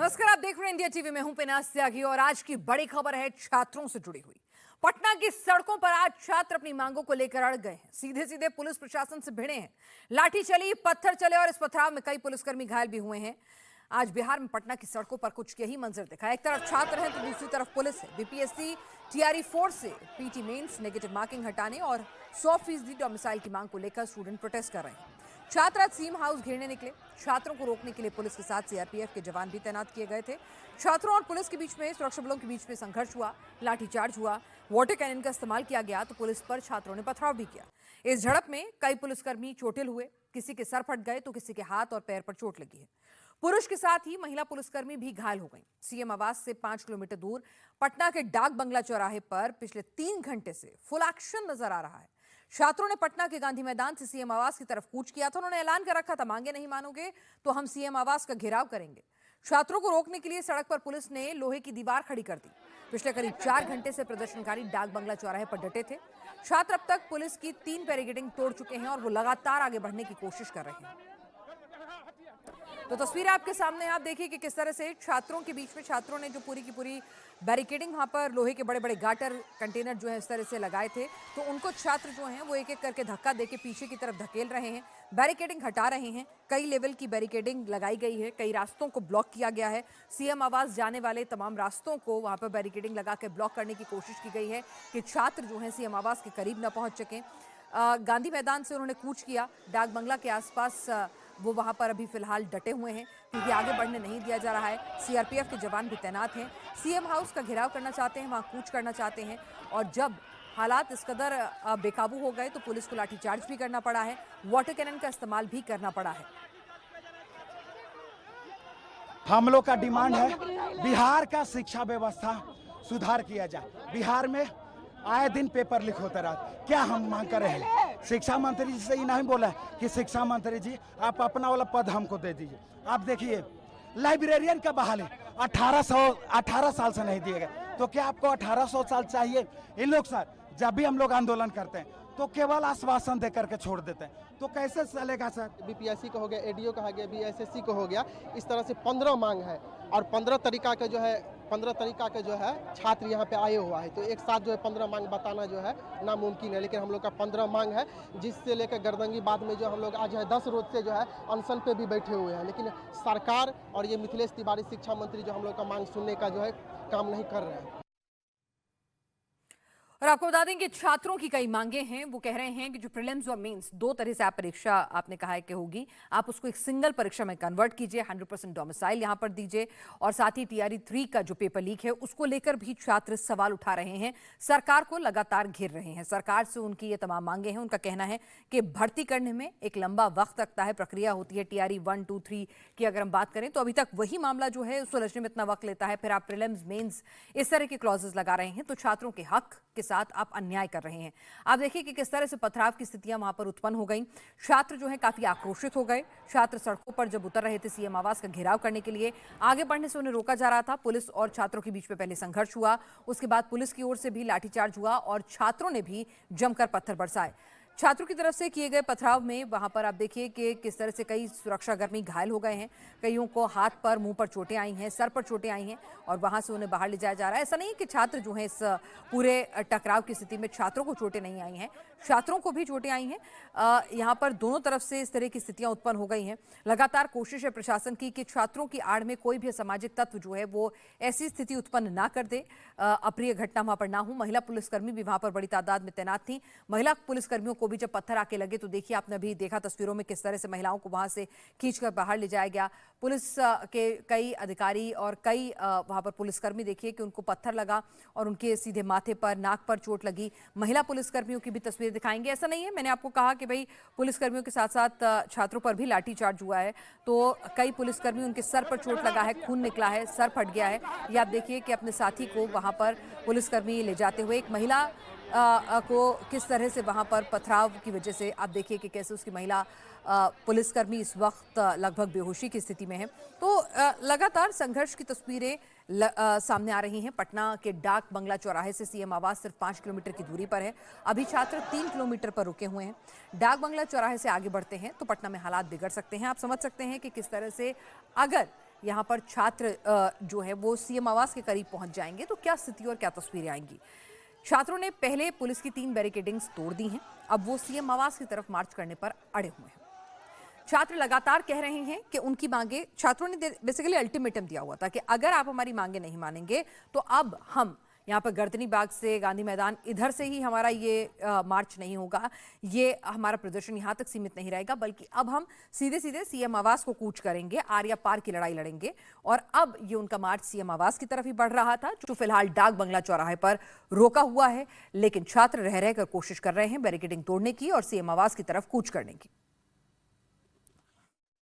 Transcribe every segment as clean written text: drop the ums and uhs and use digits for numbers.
नमस्कार, आप देख रहे हैं इंडिया टीवी में हूं पिनास त्यागी और आज की बड़ी खबर है छात्रों से जुड़ी हुई। पटना की सड़कों पर आज छात्र अपनी मांगों को लेकर अड़ गए हैं। सीधे सीधे पुलिस प्रशासन से भिड़े हैं। लाठी चली, पत्थर चले और इस पथराव में कई पुलिसकर्मी घायल भी हुए हैं। आज बिहार में पटना की सड़कों पर कुछ यही मंजर दिखा। एक तरफ छात्र हैं तो दूसरी तरफ पुलिस है। बीपीएससी टीआरई 4 से पीटी मेंस नेगेटिव मार्किंग हटाने और 100% डोमिसाइल की मांग को लेकर स्टूडेंट प्रोटेस्ट कर रहे हैं। छात्र आज सीएम हाउस घेरने निकले। छात्रों को रोकने के लिए पुलिस के साथ सीआरपीएफ के जवान भी तैनात किए गए थे। छात्रों और पुलिस के बीच में, सुरक्षा बलों के बीच में संघर्ष हुआ, लाठीचार्ज हुआ, वाटर कैनन का इस्तेमाल किया गया तो पुलिस पर छात्रों ने पथराव भी किया। इस झड़प में कई पुलिसकर्मी चोटिल हुए, किसी के सर फट गए तो किसी के हाथ और पैर पर चोट लगी है। पुरुष के साथ ही महिला पुलिसकर्मी भी घायल हो गई। सीएम आवास से 5 किलोमीटर दूर पटना के डाक बंगला चौराहे पर पिछले 3 घंटे से फुल एक्शन नजर आ रहा है। छात्रों ने पटना के गांधी मैदान से सीएम आवास की तरफ कूच किया था। उन्होंने ऐलान कर रखा था, मांगे नहीं मानोगे तो हम सीएम आवास का घेराव करेंगे। छात्रों को रोकने के लिए सड़क पर पुलिस ने लोहे की दीवार खड़ी कर दी। पिछले करीब 4 घंटे से प्रदर्शनकारी डाक बंगला चौराहे पर डटे थे। छात्र अब तक पुलिस की 3 बैरिकेडिंग तोड़ चुके हैं और वो लगातार आगे बढ़ने की कोशिश कर रहे हैं। तो तस्वीर आपके सामने है। आप देखिए कि किस तरह से छात्रों के बीच में छात्रों ने जो पूरी की पूरी बैरिकेडिंग, वहां पर लोहे के बड़े बड़े गाटर कंटेनर जो है इस तरह से लगाए थे, तो उनको छात्र जो हैं वो एक एक करके धक्का देके पीछे की तरफ धकेल रहे हैं, बैरिकेडिंग हटा रहे हैं। कई लेवल की बैरिकेडिंग लगाई गई है, कई रास्तों को ब्लॉक किया गया है। सीएम आवास जाने वाले तमाम रास्तों को वहां पर बैरिकेडिंग लगा के ब्लॉक करने की कोशिश की गई है कि छात्र जो है सीएम आवास के करीब न पहुंच सकें। गांधी मैदान से उन्होंने कूच किया। डाक बंगला के आसपास वो वहां पर अभी फिलहाल डटे हुए हैं क्योंकि आगे बढ़ने नहीं दिया जा रहा है। सीआरपीएफ के जवान भी तैनात हैं। सीएम हाउस का घेराव करना चाहते हैं, वहां कूच करना चाहते हैं और जब हालात इस कदर बेकाबू हो गए तो पुलिस को लाठीचार्ज भी करना पड़ा है, वाटर कैनन का इस्तेमाल भी करना पड़ा है। हम लोग का डिमांड है बिहार का शिक्षा व्यवस्था सुधार किया जाए। बिहार में आए दिन पेपर लीक होता रहा। क्या हम मांग कर रहे हैं? शिक्षा मंत्री जी से ही नहीं बोला कि शिक्षा मंत्री जी आप अपना वाला पद हमको दे दीजिए। आप देखिए लाइब्रेरियन का बहाली 18 साल से नहीं दिए गए, तो क्या आपको 1800 साल चाहिए? इन लोग सर जब भी हम लोग आंदोलन करते हैं तो केवल आश्वासन दे करके छोड़ देते हैं, तो कैसे चलेगा सर? बीपीएससी का हो गया, एडीओ का हो गया, बीएसएससी का हो गया, इस तरह से 15 मांग है और 15 तरीका के जो है छात्र यहाँ पे आए हुआ है। तो एक साथ जो है 15 मांग बताना जो है नामुमकिन है, लेकिन हम लोग का 15 मांग है, जिससे लेकर गर्दंगी बाद में जो हम लोग आज है 10 रोज से जो है अनशन पे भी बैठे हुए हैं। लेकिन सरकार और ये मिथिलेश तिवारी शिक्षा मंत्री जो हम लोग का मांग सुनने का जो है काम नहीं कर रहे हैं। और आपको बता दें कि छात्रों की कई मांगे हैं। वो कह रहे हैं कि जो प्रीलिम्स और मेंस, 2 तरह से आप परीक्षा, आपने कहा है कि होगी, आप उसको एक सिंगल परीक्षा में कन्वर्ट कीजिए, 100% डोमिसाइल यहां पर दीजिए और साथ ही टीआरई 3 का जो पेपर लीक है उसको लेकर भी छात्र सवाल उठा रहे हैं, सरकार को लगातार घेर रहे हैं। सरकार से उनकी ये तमाम मांगे हैं। उनका कहना है कि भर्ती करने में एक लंबा वक्त लगता है, प्रक्रिया होती है। टीआरई 1, 2, 3 की अगर हम बात करें तो अभी तक वही मामला जो है सुलझने में इतना वक्त लेता है। फिर आप प्रीलिम्स, मेंस इस तरह के क्लॉजेस लगा रहे हैं, तो छात्रों के हक के साथ आप अन्याय कर रहे हैं। आप देखिए कि किस तरह से पथराव की स्थितियां वहां पर उत्पन्न हो गई। छात्र जो है काफी आक्रोशित हो गए। छात्र सड़कों पर जब उतर रहे थे सीएम आवास का घेराव करने के लिए, आगे बढ़ने से उन्हें रोका जा रहा था। पुलिस और छात्रों के बीच में पहले संघर्ष हुआ, उसके बाद पुलिस की ओर से भी लाठीचार्ज हुआ और छात्रों ने भी जमकर पत्थर बरसाए। छात्रों की तरफ से किए गए पथराव में वहां पर आप देखिए कि किस तरह से कई सुरक्षाकर्मी घायल हो गए हैं। कईयों को हाथ पर, मुंह पर चोटें आई हैं, सर पर चोटें आई हैं और वहां से उन्हें बाहर ले जाया जा रहा है। ऐसा नहीं है कि छात्र जो हैं इस पूरे टकराव की स्थिति में छात्रों को चोटें नहीं आई हैं, छात्रों को भी चोटें आई हैं। यहाँ पर दोनों तरफ से इस तरह की स्थितियां उत्पन्न हो गई हैं। लगातार कोशिश है प्रशासन की कि छात्रों की आड़ में कोई भी असामाजिक तत्व जो है वो ऐसी स्थिति उत्पन्न ना कर दे, अप्रिय घटना वहां पर ना हो। महिला पुलिसकर्मी भी वहां पर बड़ी तादाद में तैनात थी। महिला पुलिसकर्मियों को भी जब पत्थर आके लगे तो देखिए, आपने अभी देखा तस्वीरों में किस तरह से महिलाओं को वहां से खींचकर बाहर ले जाया गया। पुलिस के कई अधिकारी और कई वहां पर पुलिसकर्मी देखिए कि उनको पत्थर लगा और उनके सीधे माथे पर, नाक पर चोट लगी। महिला पुलिसकर्मियों की भी तस्वीर दिखाएंगे। ऐसा नहीं है, मैंने आपको कहा कि भाई पुलिसकर्मियों के साथ साथ छात्रों पर भी लाठीचार्ज हुआ है, तो कई पुलिसकर्मी, उनके सर पर चोट लगा है, खून निकला है, सर फट गया है। ये आप देखिए कि अपने साथी को वहां पर पुलिसकर्मी ले जाते हुए, एक महिला को किस तरह से वहां पर पथराव की वजह से आप देखिए कि कैसे उसकी महिला पुलिसकर्मी इस वक्त लगभग बेहोशी की स्थिति में है। तो लगातार संघर्ष की तस्वीरें सामने आ रही हैं। पटना के डाक बंगला चौराहे से सीएम आवास सिर्फ 5 किलोमीटर की दूरी पर है। अभी छात्र 3 किलोमीटर पर रुके हुए हैं। डाक बंगला चौराहे से आगे बढ़ते हैं तो पटना में हालात बिगड़ सकते हैं। आप समझ सकते हैं कि किस तरह से अगर यहाँ पर छात्र जो है वो सीएम आवास के करीब पहुंच जाएंगे तो क्या स्थिति और क्या तस्वीरें आएंगी। छात्रों ने पहले पुलिस की 3 बैरिकेडिंग्स तोड़ दी हैं, अब वो सीएम आवास की तरफ मार्च करने पर अड़े हुए हैं। छात्र लगातार कह रहे हैं कि उनकी मांगे, छात्रों ने बेसिकली अल्टीमेटम दिया हुआ था कि अगर आप हमारी मांगे नहीं मानेंगे तो अब हम यहाँ पर गर्दनी बाग से गांधी मैदान इधर से ही हमारा ये मार्च नहीं होगा, ये हमारा प्रदर्शन यहाँ तक सीमित नहीं रहेगा, बल्कि अब हम सीधे सीधे सीएम आवास को कूच करेंगे, आर्या पार की लड़ाई लड़ेंगे। और अब ये उनका मार्च सीएम आवास की तरफ ही बढ़ रहा था, जो फिलहाल डाक बंगला चौराहे पर रोका हुआ है। लेकिन छात्र रह रहकर कोशिश कर रहे हैं बैरिकेडिंग तोड़ने की और सीएम आवास की तरफ कूच करने की।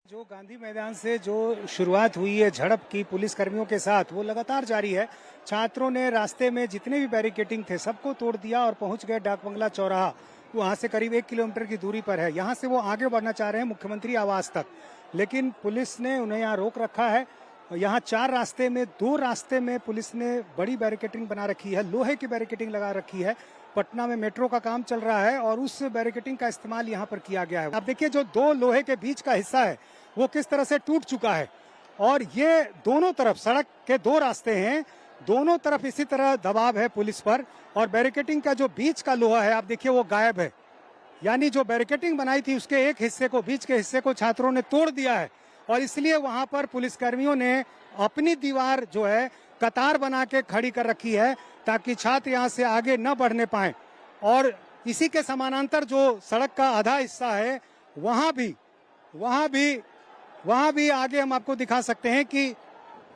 जो गांधी मैदान से जो शुरुआत हुई है झड़प की पुलिस कर्मियों के साथ, वो लगातार जारी है। छात्रों ने रास्ते में जितने भी बैरिकेडिंग थे सबको तोड़ दिया और पहुंच गए डाक बंगला चौराहा। वहां से करीब 1 किलोमीटर की दूरी पर है। यहां से वो आगे बढ़ना चाह रहे हैं मुख्यमंत्री आवास तक, लेकिन पुलिस ने उन्हें यहाँ रोक रखा है। यहाँ 4 रास्ते में 2 रास्ते में पुलिस ने बड़ी बैरिकेडिंग बना रखी है, लोहे की बैरिकेडिंग लगा रखी है। पटना में मेट्रो का काम चल रहा है और उस बैरिकेडिंग का इस्तेमाल यहाँ पर किया गया है। आप देखिए जो 2 लोहे के बीच का हिस्सा है वो किस तरह से टूट चुका है और ये दोनों तरफ सड़क के 2 रास्ते हैं, दोनों तरफ इसी तरह दबाव है पुलिस पर। और बैरिकेडिंग का जो बीच का लोहा है आप देखिए वो गायब है, यानी जो बैरिकेडिंग बनाई थी उसके एक हिस्से को, बीच के हिस्से को छात्रों ने तोड़ दिया है। और इसलिए वहां पर पुलिसकर्मियों ने अपनी दीवार जो है कतार बना के खड़ी कर रखी है ताकि छात्र यहाँ से आगे न बढ़ने पाए। और इसी के समानांतर जो सड़क का आधा हिस्सा है वहां भी आगे हम आपको दिखा सकते हैं कि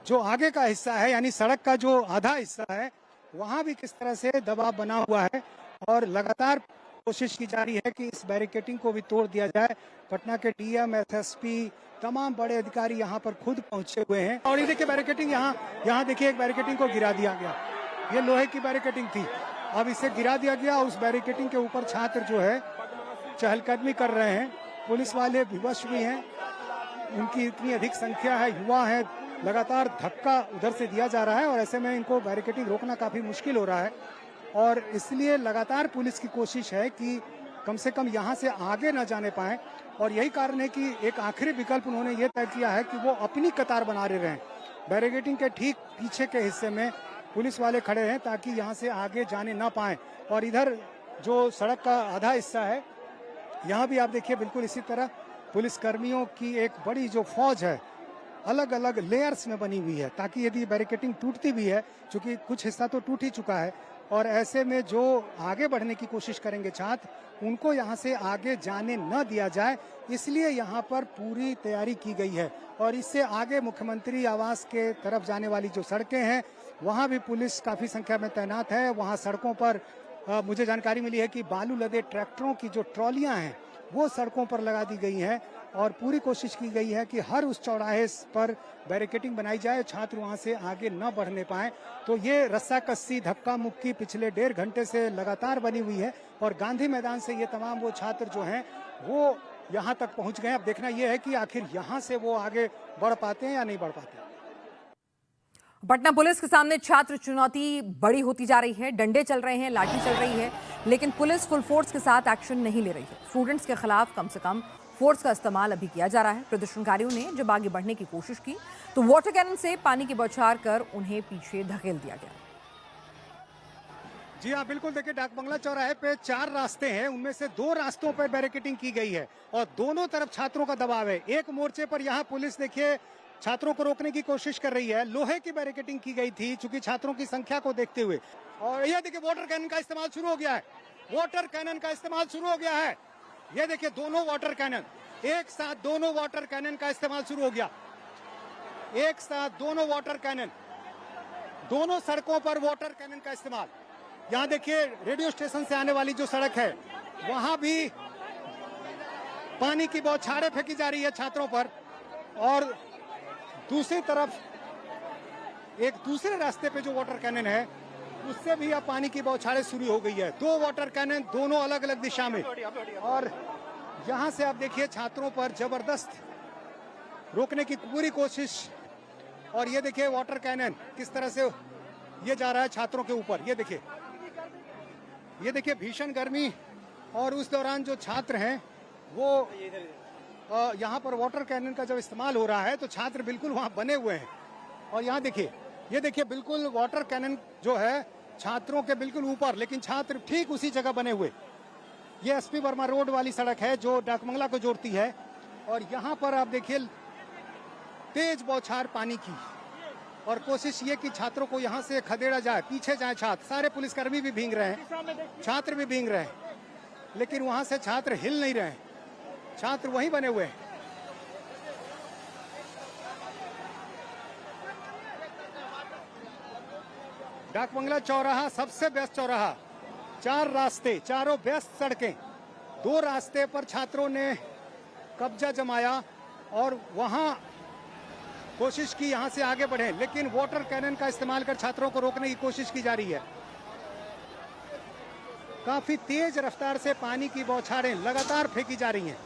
जो आगे का हिस्सा है यानी सड़क का जो आधा हिस्सा है वहां भी किस तरह से दबाव बना हुआ है। और लगातार कोशिश की जा रही है कि इस बैरिकेडिंग को भी तोड़ दिया जाए। पटना के डीएम, एसएसपी, तमाम बड़े अधिकारी यहाँ पर खुद पहुंचे हुए हैं। और ये देखिए बैरिकेडिंग, यहाँ देखिए एक बैरिकेडिंग को गिरा दिया गया, ये लोहे की बैरिकेडिंग थी, अब इसे गिरा दिया गया। उस बैरिकेडिंग के ऊपर छात्र जो है चहलकदमी कर रहे हैं। पुलिस वाले विवश भी हैं, उनकी इतनी अधिक संख्या है, युवा है, लगातार धक्का उधर से दिया जा रहा है और ऐसे में इनको बैरिकेडिंग रोकना काफी मुश्किल हो रहा है। और इसलिए लगातार पुलिस की कोशिश है कि कम से कम यहाँ से आगे न जाने पाए। और यही कारण है कि एक आखिरी विकल्प उन्होंने ये तय किया है कि वो अपनी कतार बना रहे रहें। बैरिकेडिंग के ठीक पीछे के हिस्से में पुलिस वाले खड़े हैं ताकि यहाँ से आगे जाने ना पाए। और इधर जो सड़क का आधा हिस्सा है यहाँ भी आप देखिए बिल्कुल इसी तरह पुलिस कर्मियों की एक बड़ी जो फौज है अलग अलग लेयर्स में बनी हुई है ताकि यदि बैरिकेडिंग टूटती भी है, चूंकि कुछ हिस्सा तो टूट ही चुका है, और ऐसे में जो आगे बढ़ने की कोशिश करेंगे छात्र उनको यहाँ से आगे जाने न दिया जाए, इसलिए यहाँ पर पूरी तैयारी की गई है। और इससे आगे मुख्यमंत्री आवास के तरफ जाने वाली जो सड़कें हैं वहाँ भी पुलिस काफी संख्या में तैनात है। वहाँ सड़कों पर मुझे जानकारी मिली है कि बालू लदे ट्रैक्टरों की जो ट्रॉलियां हैं वो सड़कों पर लगा दी गई हैं और पूरी कोशिश की गई है कि हर उस चौराहे पर बैरिकेडिंग बनाई जाए, छात्र वहां से आगे न बढ़ने पाए। तो ये रस्सा कस्सी, धक्का मुक्की पिछले 1.5 घंटे से लगातार बनी हुई है और गांधी मैदान से ये तमाम वो छात्र जो हैं वो यहाँ तक पहुँच गए। अब देखना ये है कि आखिर यहाँ से वो आगे बढ़ पाते हैं या नहीं बढ़ पाते। पटना पुलिस के सामने छात्र चुनौती बड़ी होती जा रही है, डंडे चल रहे हैं, लाठी चल रही है, लेकिन पुलिस फुल फोर्स के साथ एक्शन नहीं ले रही है। स्टूडेंट्स के खिलाफ कम से कम फोर्स का इस्तेमाल अभी किया जा रहा है। प्रदर्शनकारियों ने जब आगे बढ़ने की कोशिश की तो वाटर कैनन से पानी की बौछार कर उन्हें पीछे धकेल दिया गया। जी हाँ, बिल्कुल। देखिए डाक बंगला चौराहे पे 4 रास्ते हैं, उनमें से 2 रास्तों पर बैरिकेडिंग की गई है और दोनों तरफ छात्रों का दबाव है। एक मोर्चे पर यहाँ पुलिस देखिए छात्रों को रोकने की कोशिश कर रही है, लोहे की बैरिकेडिंग की गई थी चूंकि छात्रों की संख्या को देखते हुए। और ये देखिए वाटर कैनन का इस्तेमाल शुरू हो गया है, वाटर कैनन का इस्तेमाल शुरू हो गया है। ये देखिए दोनों वाटर कैनन एक साथ, दोनों वाटर कैनन का इस्तेमाल शुरू हो गया, एक साथ दोनों वाटर कैनन, दोनों सड़कों पर वाटर कैनन का इस्तेमाल। यहाँ देखिए रेडियो स्टेशन से आने वाली जो सड़क है वहां भी पानी की बौछारें फेंकी जा रही है छात्रों पर। और दूसरी तरफ एक दूसरे रास्ते पे जो वाटर कैनन है उससे भी अब पानी की बौछारें शुरू हो गई है। 2 वाटर कैनन दोनों अलग अलग दिशा में। और यहाँ से आप देखिए छात्रों पर जबरदस्त रोकने की पूरी कोशिश। और ये देखिए वाटर कैनन किस तरह से ये जा रहा है छात्रों के ऊपर। ये देखिए भीषण गर्मी और उस दौरान जो छात्र हैं वो यहाँ पर वाटर कैनन का जब इस्तेमाल हो रहा है तो छात्र बिल्कुल वहाँ बने हुए हैं। और यहाँ देखिए, ये देखिए बिल्कुल वाटर कैनन जो है छात्रों के बिल्कुल ऊपर, लेकिन छात्र ठीक उसी जगह बने हुए। ये एसपी वर्मा रोड वाली सड़क है जो डाकबंगला को जोड़ती है। और यहाँ पर आप देखिए तेज बौछार पानी की, और कोशिश ये कि छात्रों को यहाँ से खदेड़ा जाए, पीछे जाए छात्र। सारे पुलिसकर्मी भी भींग रहे हैं, छात्र भी भींग रहे हैं, लेकिन वहां से छात्र हिल नहीं रहे हैं, छात्र वहीं बने हुए हैं। डाकबंगला चौराहा सबसे व्यस्त चौराहा, 4 रास्ते, चारों व्यस्त सड़कें, 2 रास्ते पर छात्रों ने कब्जा जमाया और वहां कोशिश की यहां से आगे बढ़े, लेकिन वाटर कैनन का इस्तेमाल कर छात्रों को रोकने की कोशिश की जा रही है। काफी तेज रफ्तार से पानी की बौछारें लगातार फेंकी जा रही हैं।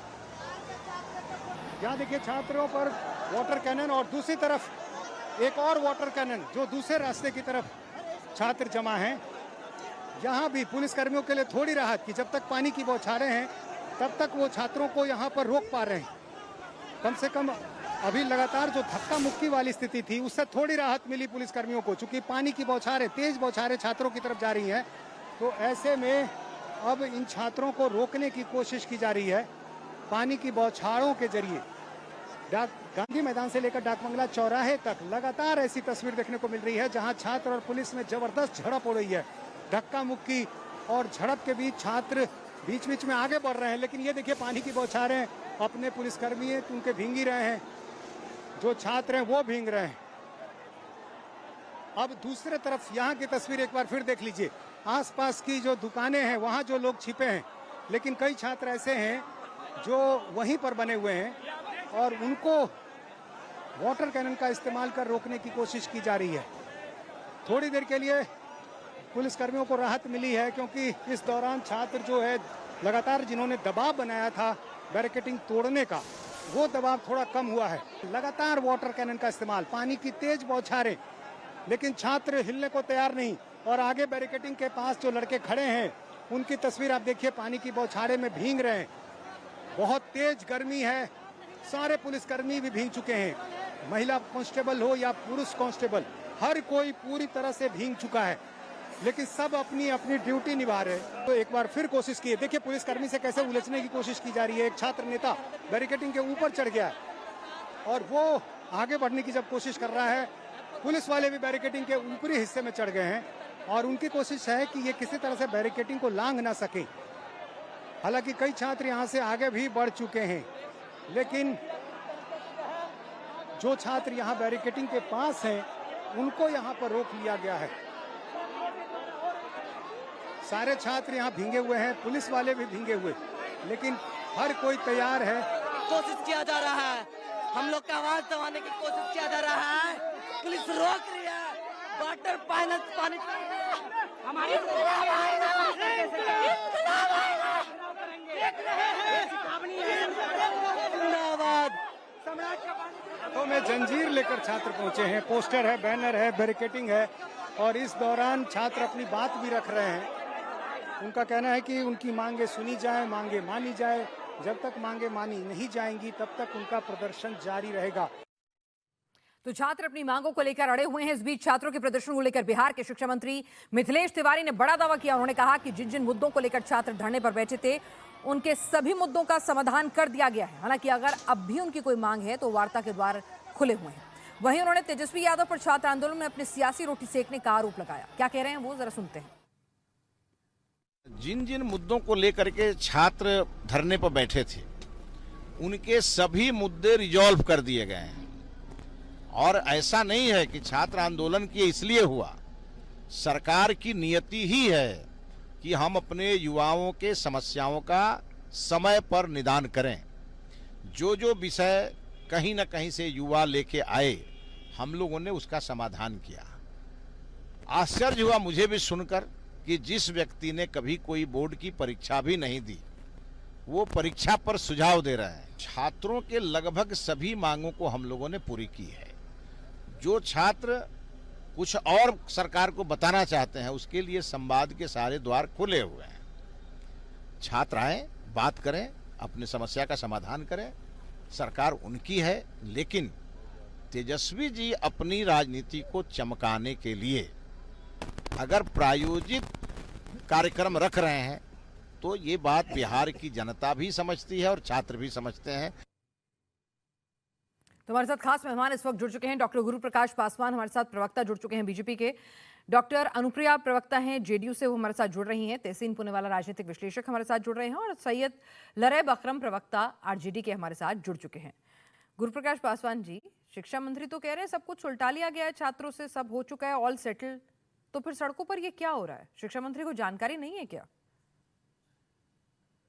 यहाँ देखिए छात्रों पर वाटर कैनन, और दूसरी तरफ एक और वाटर कैनन जो दूसरे रास्ते की तरफ छात्र जमा हैं। यहाँ भी पुलिसकर्मियों के लिए थोड़ी राहत की, जब तक पानी की बौछारें हैं तब तक वो छात्रों को यहाँ पर रोक पा रहे हैं। कम से कम अभी लगातार जो धक्का मुक्की वाली स्थिति थी उससे थोड़ी राहत मिली पुलिसकर्मियों को, चूंकि पानी की बौछारें, तेज बौछारें छात्रों की तरफ जा रही हैं। तो ऐसे में अब इन छात्रों को रोकने की कोशिश की जा रही है पानी की बौछारों के जरिए। गांधी मैदान से लेकर डाकबंगला चौराहे तक लगातार ऐसी तस्वीर देखने को मिल रही है जहां छात्र और पुलिस में जबरदस्त झड़प हो रही है। धक्का मुक्की और झड़प के बीच छात्र बीच बीच में आगे बढ़ रहे हैं, लेकिन ये देखिए पानी की बौछारें अपने पुलिसकर्मी हैं उनके भींग ही रहे हैं, जो छात्र हैं वो भींग रहे हैं। अब दूसरे तरफ यहाँ की तस्वीर एक बार फिर देख लीजिए। आसपास की जो दुकानें हैं वहाँ जो लोग छिपे हैं, लेकिन कई छात्र ऐसे हैं जो वहीं पर बने हुए हैं और उनको वाटर कैनन का इस्तेमाल कर रोकने की कोशिश की जा रही है। थोड़ी देर के लिए पुलिसकर्मियों को राहत मिली है, क्योंकि इस दौरान छात्र जो है लगातार जिन्होंने दबाव बनाया था बैरिकेडिंग तोड़ने का, वो दबाव थोड़ा कम हुआ है। लगातार वाटर कैनन का इस्तेमाल, पानी की तेज बौछारें, लेकिन छात्र हिलने को तैयार नहीं। और आगे बैरिकेडिंग के पास जो लड़के खड़े हैं उनकी तस्वीर आप देखिए, पानी की बौछारें में भींग रहे हैं। बहुत तेज गर्मी है, सारे पुलिसकर्मी भी भींग चुके हैं, महिला कांस्टेबल हो या पुरुष कांस्टेबल, हर कोई पूरी तरह से भींग चुका है, लेकिन सब अपनी अपनी ड्यूटी निभा रहे हैं। तो एक बार फिर कोशिश की है, देखिए पुलिसकर्मी से कैसे उलझने की कोशिश की जा रही है। एक छात्र नेता बैरिकेडिंग के ऊपर चढ़ गया है और वो आगे बढ़ने की जब कोशिश कर रहा है, पुलिस वाले भी बैरिकेडिंग के ऊपरी हिस्से में चढ़ गए हैं और उनकी कोशिश है कि ये किसी तरह से बैरिकेडिंग को लांघ ना सके। हालांकि कई छात्र यहाँ से आगे भी बढ़ चुके हैं, लेकिन जो छात्र यहाँ बैरिकेडिंग के पास हैं उनको यहाँ पर रोक लिया गया है। सारे छात्र यहाँ भींगे हुए हैं, पुलिस वाले भी भींगे हुए, लेकिन हर कोई तैयार है। कोशिश किया जा रहा है, हम लोग का आवाज दबाने की कोशिश किया जा रहा है, पुलिस रोक रही है। वाटर पानी हमारी तो में जंजीर लेकर छात्र पहुंचे हैं, पोस्टर है, बैनर है, बैरिकेडिंग है, और इस दौरान छात्र अपनी बात भी रख रहे हैं। उनका कहना है कि उनकी मांगे सुनी जाए, मांगे मानी जाए। जब तक मांगे मानी नहीं जाएंगी तब तक उनका प्रदर्शन जारी रहेगा। तो छात्र अपनी मांगों को लेकर अड़े हुए हैं। इस बीच छात्रों के प्रदर्शन को लेकर बिहार के शिक्षा मंत्री मिथिलेश तिवारी ने बड़ा दावा किया। उन्होंने कहा कि जिन जिन मुद्दों को लेकर छात्र धरने पर बैठे थे उनके सभी मुद्दों का समाधान कर दिया गया है। हालांकि अगर अब भी उनकी कोई मांग है तो वार्ता के द्वार खुले हुए हैं। वहीं उन्होंने तेजस्वी यादव पर छात्र आंदोलन में अपनी सियासी रोटी सेकने का आरोप लगाया। क्या कह रहे हैं वो जरा सुनते हैं। जिन जिन मुद्दों को लेकर के छात्र धरने पर बैठे थे उनके सभी मुद्दे रिजॉल्व कर दिए गए हैं। और ऐसा नहीं है कि छात्र आंदोलन किए इसलिए हुआ, सरकार की नियति ही है कि हम अपने युवाओं के समस्याओं का समय पर निदान करें। जो जो विषय कहीं न कहीं से युवा लेके आए, हम लोगों ने उसका समाधान किया। आश्चर्य हुआ मुझे भी सुनकर कि जिस व्यक्ति ने कभी कोई बोर्ड की परीक्षा भी नहीं दी, वो परीक्षा पर सुझाव दे रहे हैं। छात्रों के लगभग सभी मांगों को हम लोगों ने पूरी की है। जो छात्र कुछ और सरकार को बताना चाहते हैं उसके लिए संवाद के सारे द्वार खुले हुए हैं। छात्र आए, बात करें, अपनी समस्या का समाधान करें सरकार उनकी है, लेकिन तेजस्वी जी अपनी राजनीति को चमकाने के लिए अगर प्रायोजित कार्यक्रम रख रहे हैं तो ये बात बिहार की जनता भी समझती है और छात्र भी समझते हैं। तो हमारे साथ खास मेहमान इस वक्त जुड़ चुके हैं। डॉक्टर गुरु प्रकाश पासवान हमारे साथ प्रवक्ता जुड़ चुके हैं बीजेपी के। डॉक्टर अनुप्रिया प्रवक्ता हैं जेडीयू से, वो हमारे साथ जुड़ रही हैं। तहसीन पुनेवाला राजनीतिक विश्लेषक हमारे साथ जुड़ रहे हैं और सैयद लरैब अकरम प्रवक्ता आरजेडी के हमारे साथ जुड़ चुके हैं। गुरु प्रकाश पासवान जी, शिक्षा मंत्री तो कह रहे हैं सब कुछ सुलटा लिया गया है, छात्रों से सब हो चुका है, ऑल सेटल, तो फिर सड़कों पर ये क्या हो रहा है? शिक्षा मंत्री को जानकारी नहीं है क्या?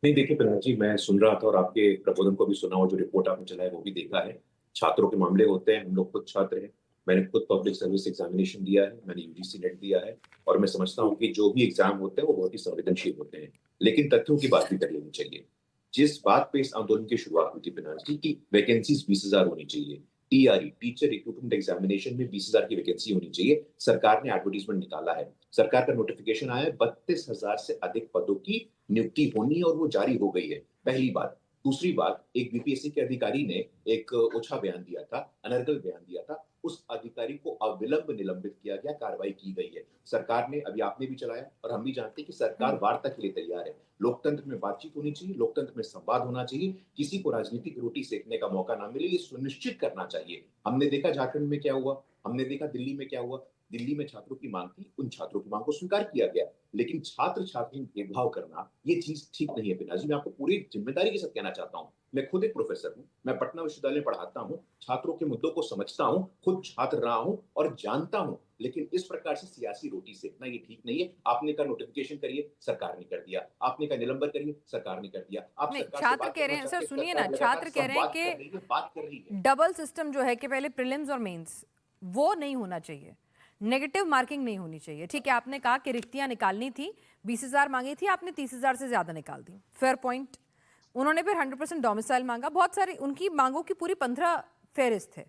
नहीं, देखिए प्रधान जी, मैं सुन रहा था और आपके प्रबोधन को भी सुना और जो रिपोर्ट आपने चलाया वो भी देखा है। छात्रों के मामले होते हैं, हम लोग खुद छात्र हैं, मैंने खुद पब्लिक सर्विस एग्जामिनेशन दिया है, मैंने यूजीसी नेट दिया है और मैं समझता हूँ कि जो भी एग्जाम होते हैं वो बहुत ही संवेदनशील होते हैं, लेकिन तथ्यों की बात भी कर लेनी चाहिए। जिस बात पे इस आंदोलन की शुरुआत हुई थी प्रधान जी की वैकेंसीज 20,000 होनी चाहिए, टीआरई टीचर रिक्रूटमेंट एग्जामिनेशन में 20,000 की वैकेंसी होनी चाहिए, सरकार ने एडवर्टीजमेंट निकाला है, सरकार का नोटिफिकेशन आया है, 32,000 से अधिक पदों की नियुक्ति होनी है और वो जारी हो गई है। पहली बात। दूसरी बात, एक बीपीएससी के अधिकारी ने एक ओछा बयान दिया था, अनर्गल बयान दिया था, उस अधिकारी को अविलंब निलंबित किया गया, कार्रवाई की गई है। सरकार ने, अभी आपने भी चलाया और हम भी जानते हैं कि सरकार वार्ता के लिए तैयार है। लोकतंत्र में बातचीत होनी चाहिए, लोकतंत्र में संवाद होना चाहिए, किसी को राजनीतिक रोटी सेकने का मौका ना मिले, ये सुनिश्चित करना चाहिए। हमने देखा झारखंड में क्या हुआ, हमने देखा दिल्ली में क्या हुआ। दिल्ली में छात्रों की मांग थी, उन छात्रों की मांग को स्वीकार किया गया, लेकिन छात्र छात्री में भेदभाव करना ये चीज ठीक नहीं है। बिना जी, मैं आपको पूरी जिम्मेदारी के साथ कहना चाहता हूँ, मैं खुद एक प्रोफेसर हूँ, मैं पटना विश्वविद्यालय में पढ़ाता हूँ, छात्रों के मुद्दों को समझता हूँ, खुद छात्र रहा हूँ और जानता हूँ, लेकिन इस प्रकार से सियासी रोटी सेकना ये ठीक नहीं है। आपने का नोटिफिकेशन करिए, सरकार ने कर दिया, आपने का निलंबन करिए, सरकार ने कर दिया। आप नहीं, सरकार से छात्र बात कह रहे करना हैं, सर चाहते हैं, सुनिए ना, सरकार छात्र लगातार कह रहे हैं संवाद कर रही है, बात कर रही है। डबल सिस्टम जो है कि पहले प्रीलिम्स और मेंस, वो नहीं होना चाहिए, नेगेटिव मार्किंग नहीं होनी चाहिए। ठीक है, आपने कहा कि रिक्तियां निकालनी थी, 20,000 मांगी थी, आपने 30,000 से ज्यादा निकाल दी, फेयर पॉइंट। उन्होंने फिर 100% डोमिसाइल मांगा, बहुत सारी उनकी मांगों की पूरी 15 फेहरिस्त है।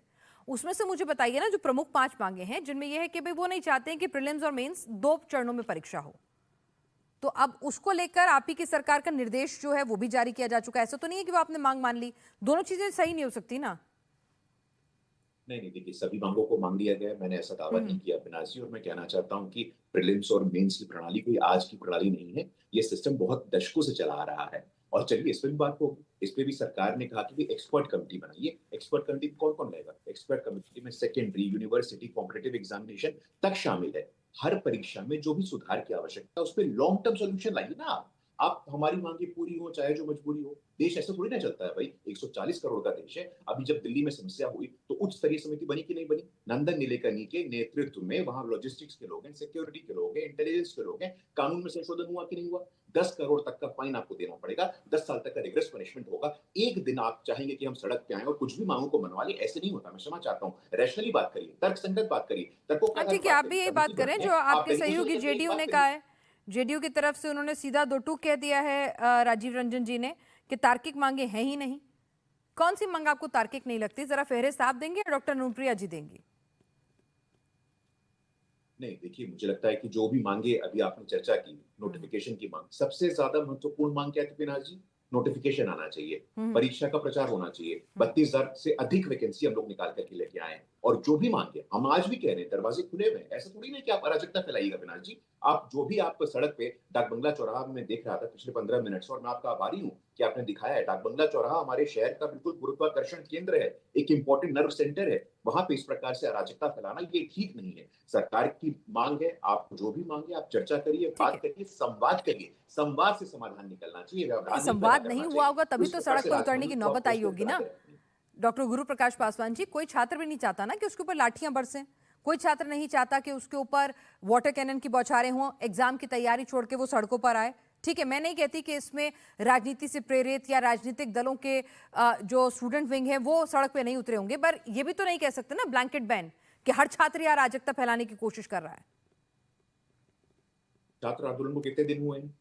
उसमें से मुझे बताइए ना, जो प्रमुख 5 मांगे हैं जिनमें यह है कि भाई वो नहीं चाहते हैं कि प्रीलिम्स और मेंस 2 चरणों में परीक्षा हो, तो अब उसको लेकर आप ही की सरकार का निर्देश जो है वो भी जारी किया जा चुका है। ऐसा तो नहीं है कि वो आपने मांग मान ली, दोनों चीजें सही नहीं हो सकती ना। नहीं, देखिए, सभी मांगों को मान लिया गया है, मैंने ऐसा दावा नहीं किया अविनाश जी, और मैं कहना चाहता हूं कि प्रीलिम्स और मेंस की प्रणाली कोई आज की प्रणाली नहीं है, ये सिस्टम बहुत दशकों से चला आ रहा है। और चलिए इस पे भी बात होगी, इस पे भी सरकार ने कहा कि भी एक्सपर्ट कमेटी बनाइए। एक्सपर्ट कमेटी में कौन कौन रहेगा? एक्सपर्ट कमेटी में सेकेंडरी, यूनिवर्सिटी, कॉम्पिटिटिव एग्जामिनेशन तक शामिल है। हर परीक्षा में जो भी सुधार की आवश्यकता है उस पर लॉन्ग टर्म सोल्यूशन लाइए ना आप हमारी मांगे पूरी हो चाहे जो मजबूरी हो। देश ऐसा थोड़ी ना चलता है भाई, 140 करोड़ का देश है। अभी जब दिल्ली में समस्या हुई तो उच्च स्तरीय समिति बनी कि नहीं बनी? नंदन नीलेकनी के नेतृत्व में वहां लॉजिस्टिक्स के लोग हैं, सिक्योरिटी के लोग हैं, इंटेलिजेंस के लोग हैं। कानून में संशोधन हुआ कि नहीं हुआ? 10 करोड़ तक का फाइन आपको देना पड़ेगा, 10 साल तक का रिग्रेस पनिशमेंट होगा। एक दिन आप चाहेंगे कि हम सड़क पे आए और कुछ भी मांगों को मनवा ले, ऐसे नहीं होता। मैं क्षमा चाहता हूँ, रैशनली बात करिए, तर्कसंगत बात करिए, तर्कों के आधार ठीक पर है, बात आप भी करिए। यही बात कमेटी करें बनाएं, जो आप आपके बिल्कुल सहयोगी सोचें, एक जेडीयू बात ने करिए। कहा है। जेडीयू की तरफ से उन्होंने सीधा दो टूक कह दिया है राजीव रंजन जी ने कि तार्किक मांगे हैं ही नहीं। कौन सी मांग आपको तार्किक नहीं लगती? जरा फेहरिस्त आप देंगे या डॉक्टर अनुप्रिया जी देंगी? नहीं, देखिए, मुझे लगता है कि जो भी मांगे अभी आपने चर्चा की, नोटिफिकेशन की मांग सबसे ज्यादा महत्वपूर्ण मांग क्या थी पिनाज जी? नोटिफिकेशन आना चाहिए, परीक्षा का प्रचार होना चाहिए, 32,000 से अधिक वैकेंसी हम लोग निकाल करके लेके आए। और जो भी मांगे हम आज भी कह रहे हैं, दरवाजे खुले हुए हैं, ऐसा थोड़ी ना कि आप अराजकता फैलाइएगा पिनाज जी। आप जो भी आप सड़क पे डाक बंगला चौराहा में देख रहा था पिछले 15 मिनट से, और मैं आपका आभारी हूँ कि आपने दिखाया है। डाक बंगला चौराहा हमारे शहर का बिल्कुल गुरुत्वाकर्षण केंद्र है, एक इंपॉर्टेंट नर्व सेंटर है। वहां पे इस प्रकार से अराजकता फैलाना ये ठीक नहीं है। सरकार की मांग है, आप जो भी मांगे आप चर्चा करिए, बात करिए, संवाद करिए, संवाद से समाधान निकलना चाहिए, व्यवधान नहीं पैदा संवाद करना नहीं चाहिए। हुआ होगा तभी उस तो प्रकार सड़क से पर उतरने की राजनीति को नौबत आप आई पोस्टर होगी बना ना। के रखें। डॉक्टर गुरु प्रकाश पासवान जी, कोई छात्र भी नहीं चाहता ना कि उसके ऊपर लाठियां बरसें, कोई छात्र नहीं चाहता कि उसके ऊपर वाटर कैनन की बौछारें हों, एग्जाम की तैयारी छोड़ के वो सड़कों पर आए। ठीक है, मैं नहीं कहती कि इसमें राजनीति से प्रेरित या राजनीतिक दलों के जो स्टूडेंट विंग है वो सड़क पे नहीं उतरे होंगे, पर ये भी तो नहीं कह सकते ना ब्लैंकेट बैन कि हर छात्र या अराजकता फैलाने की कोशिश कर रहा है। छात्र आंदोलन को कितने दिन हुए हैं?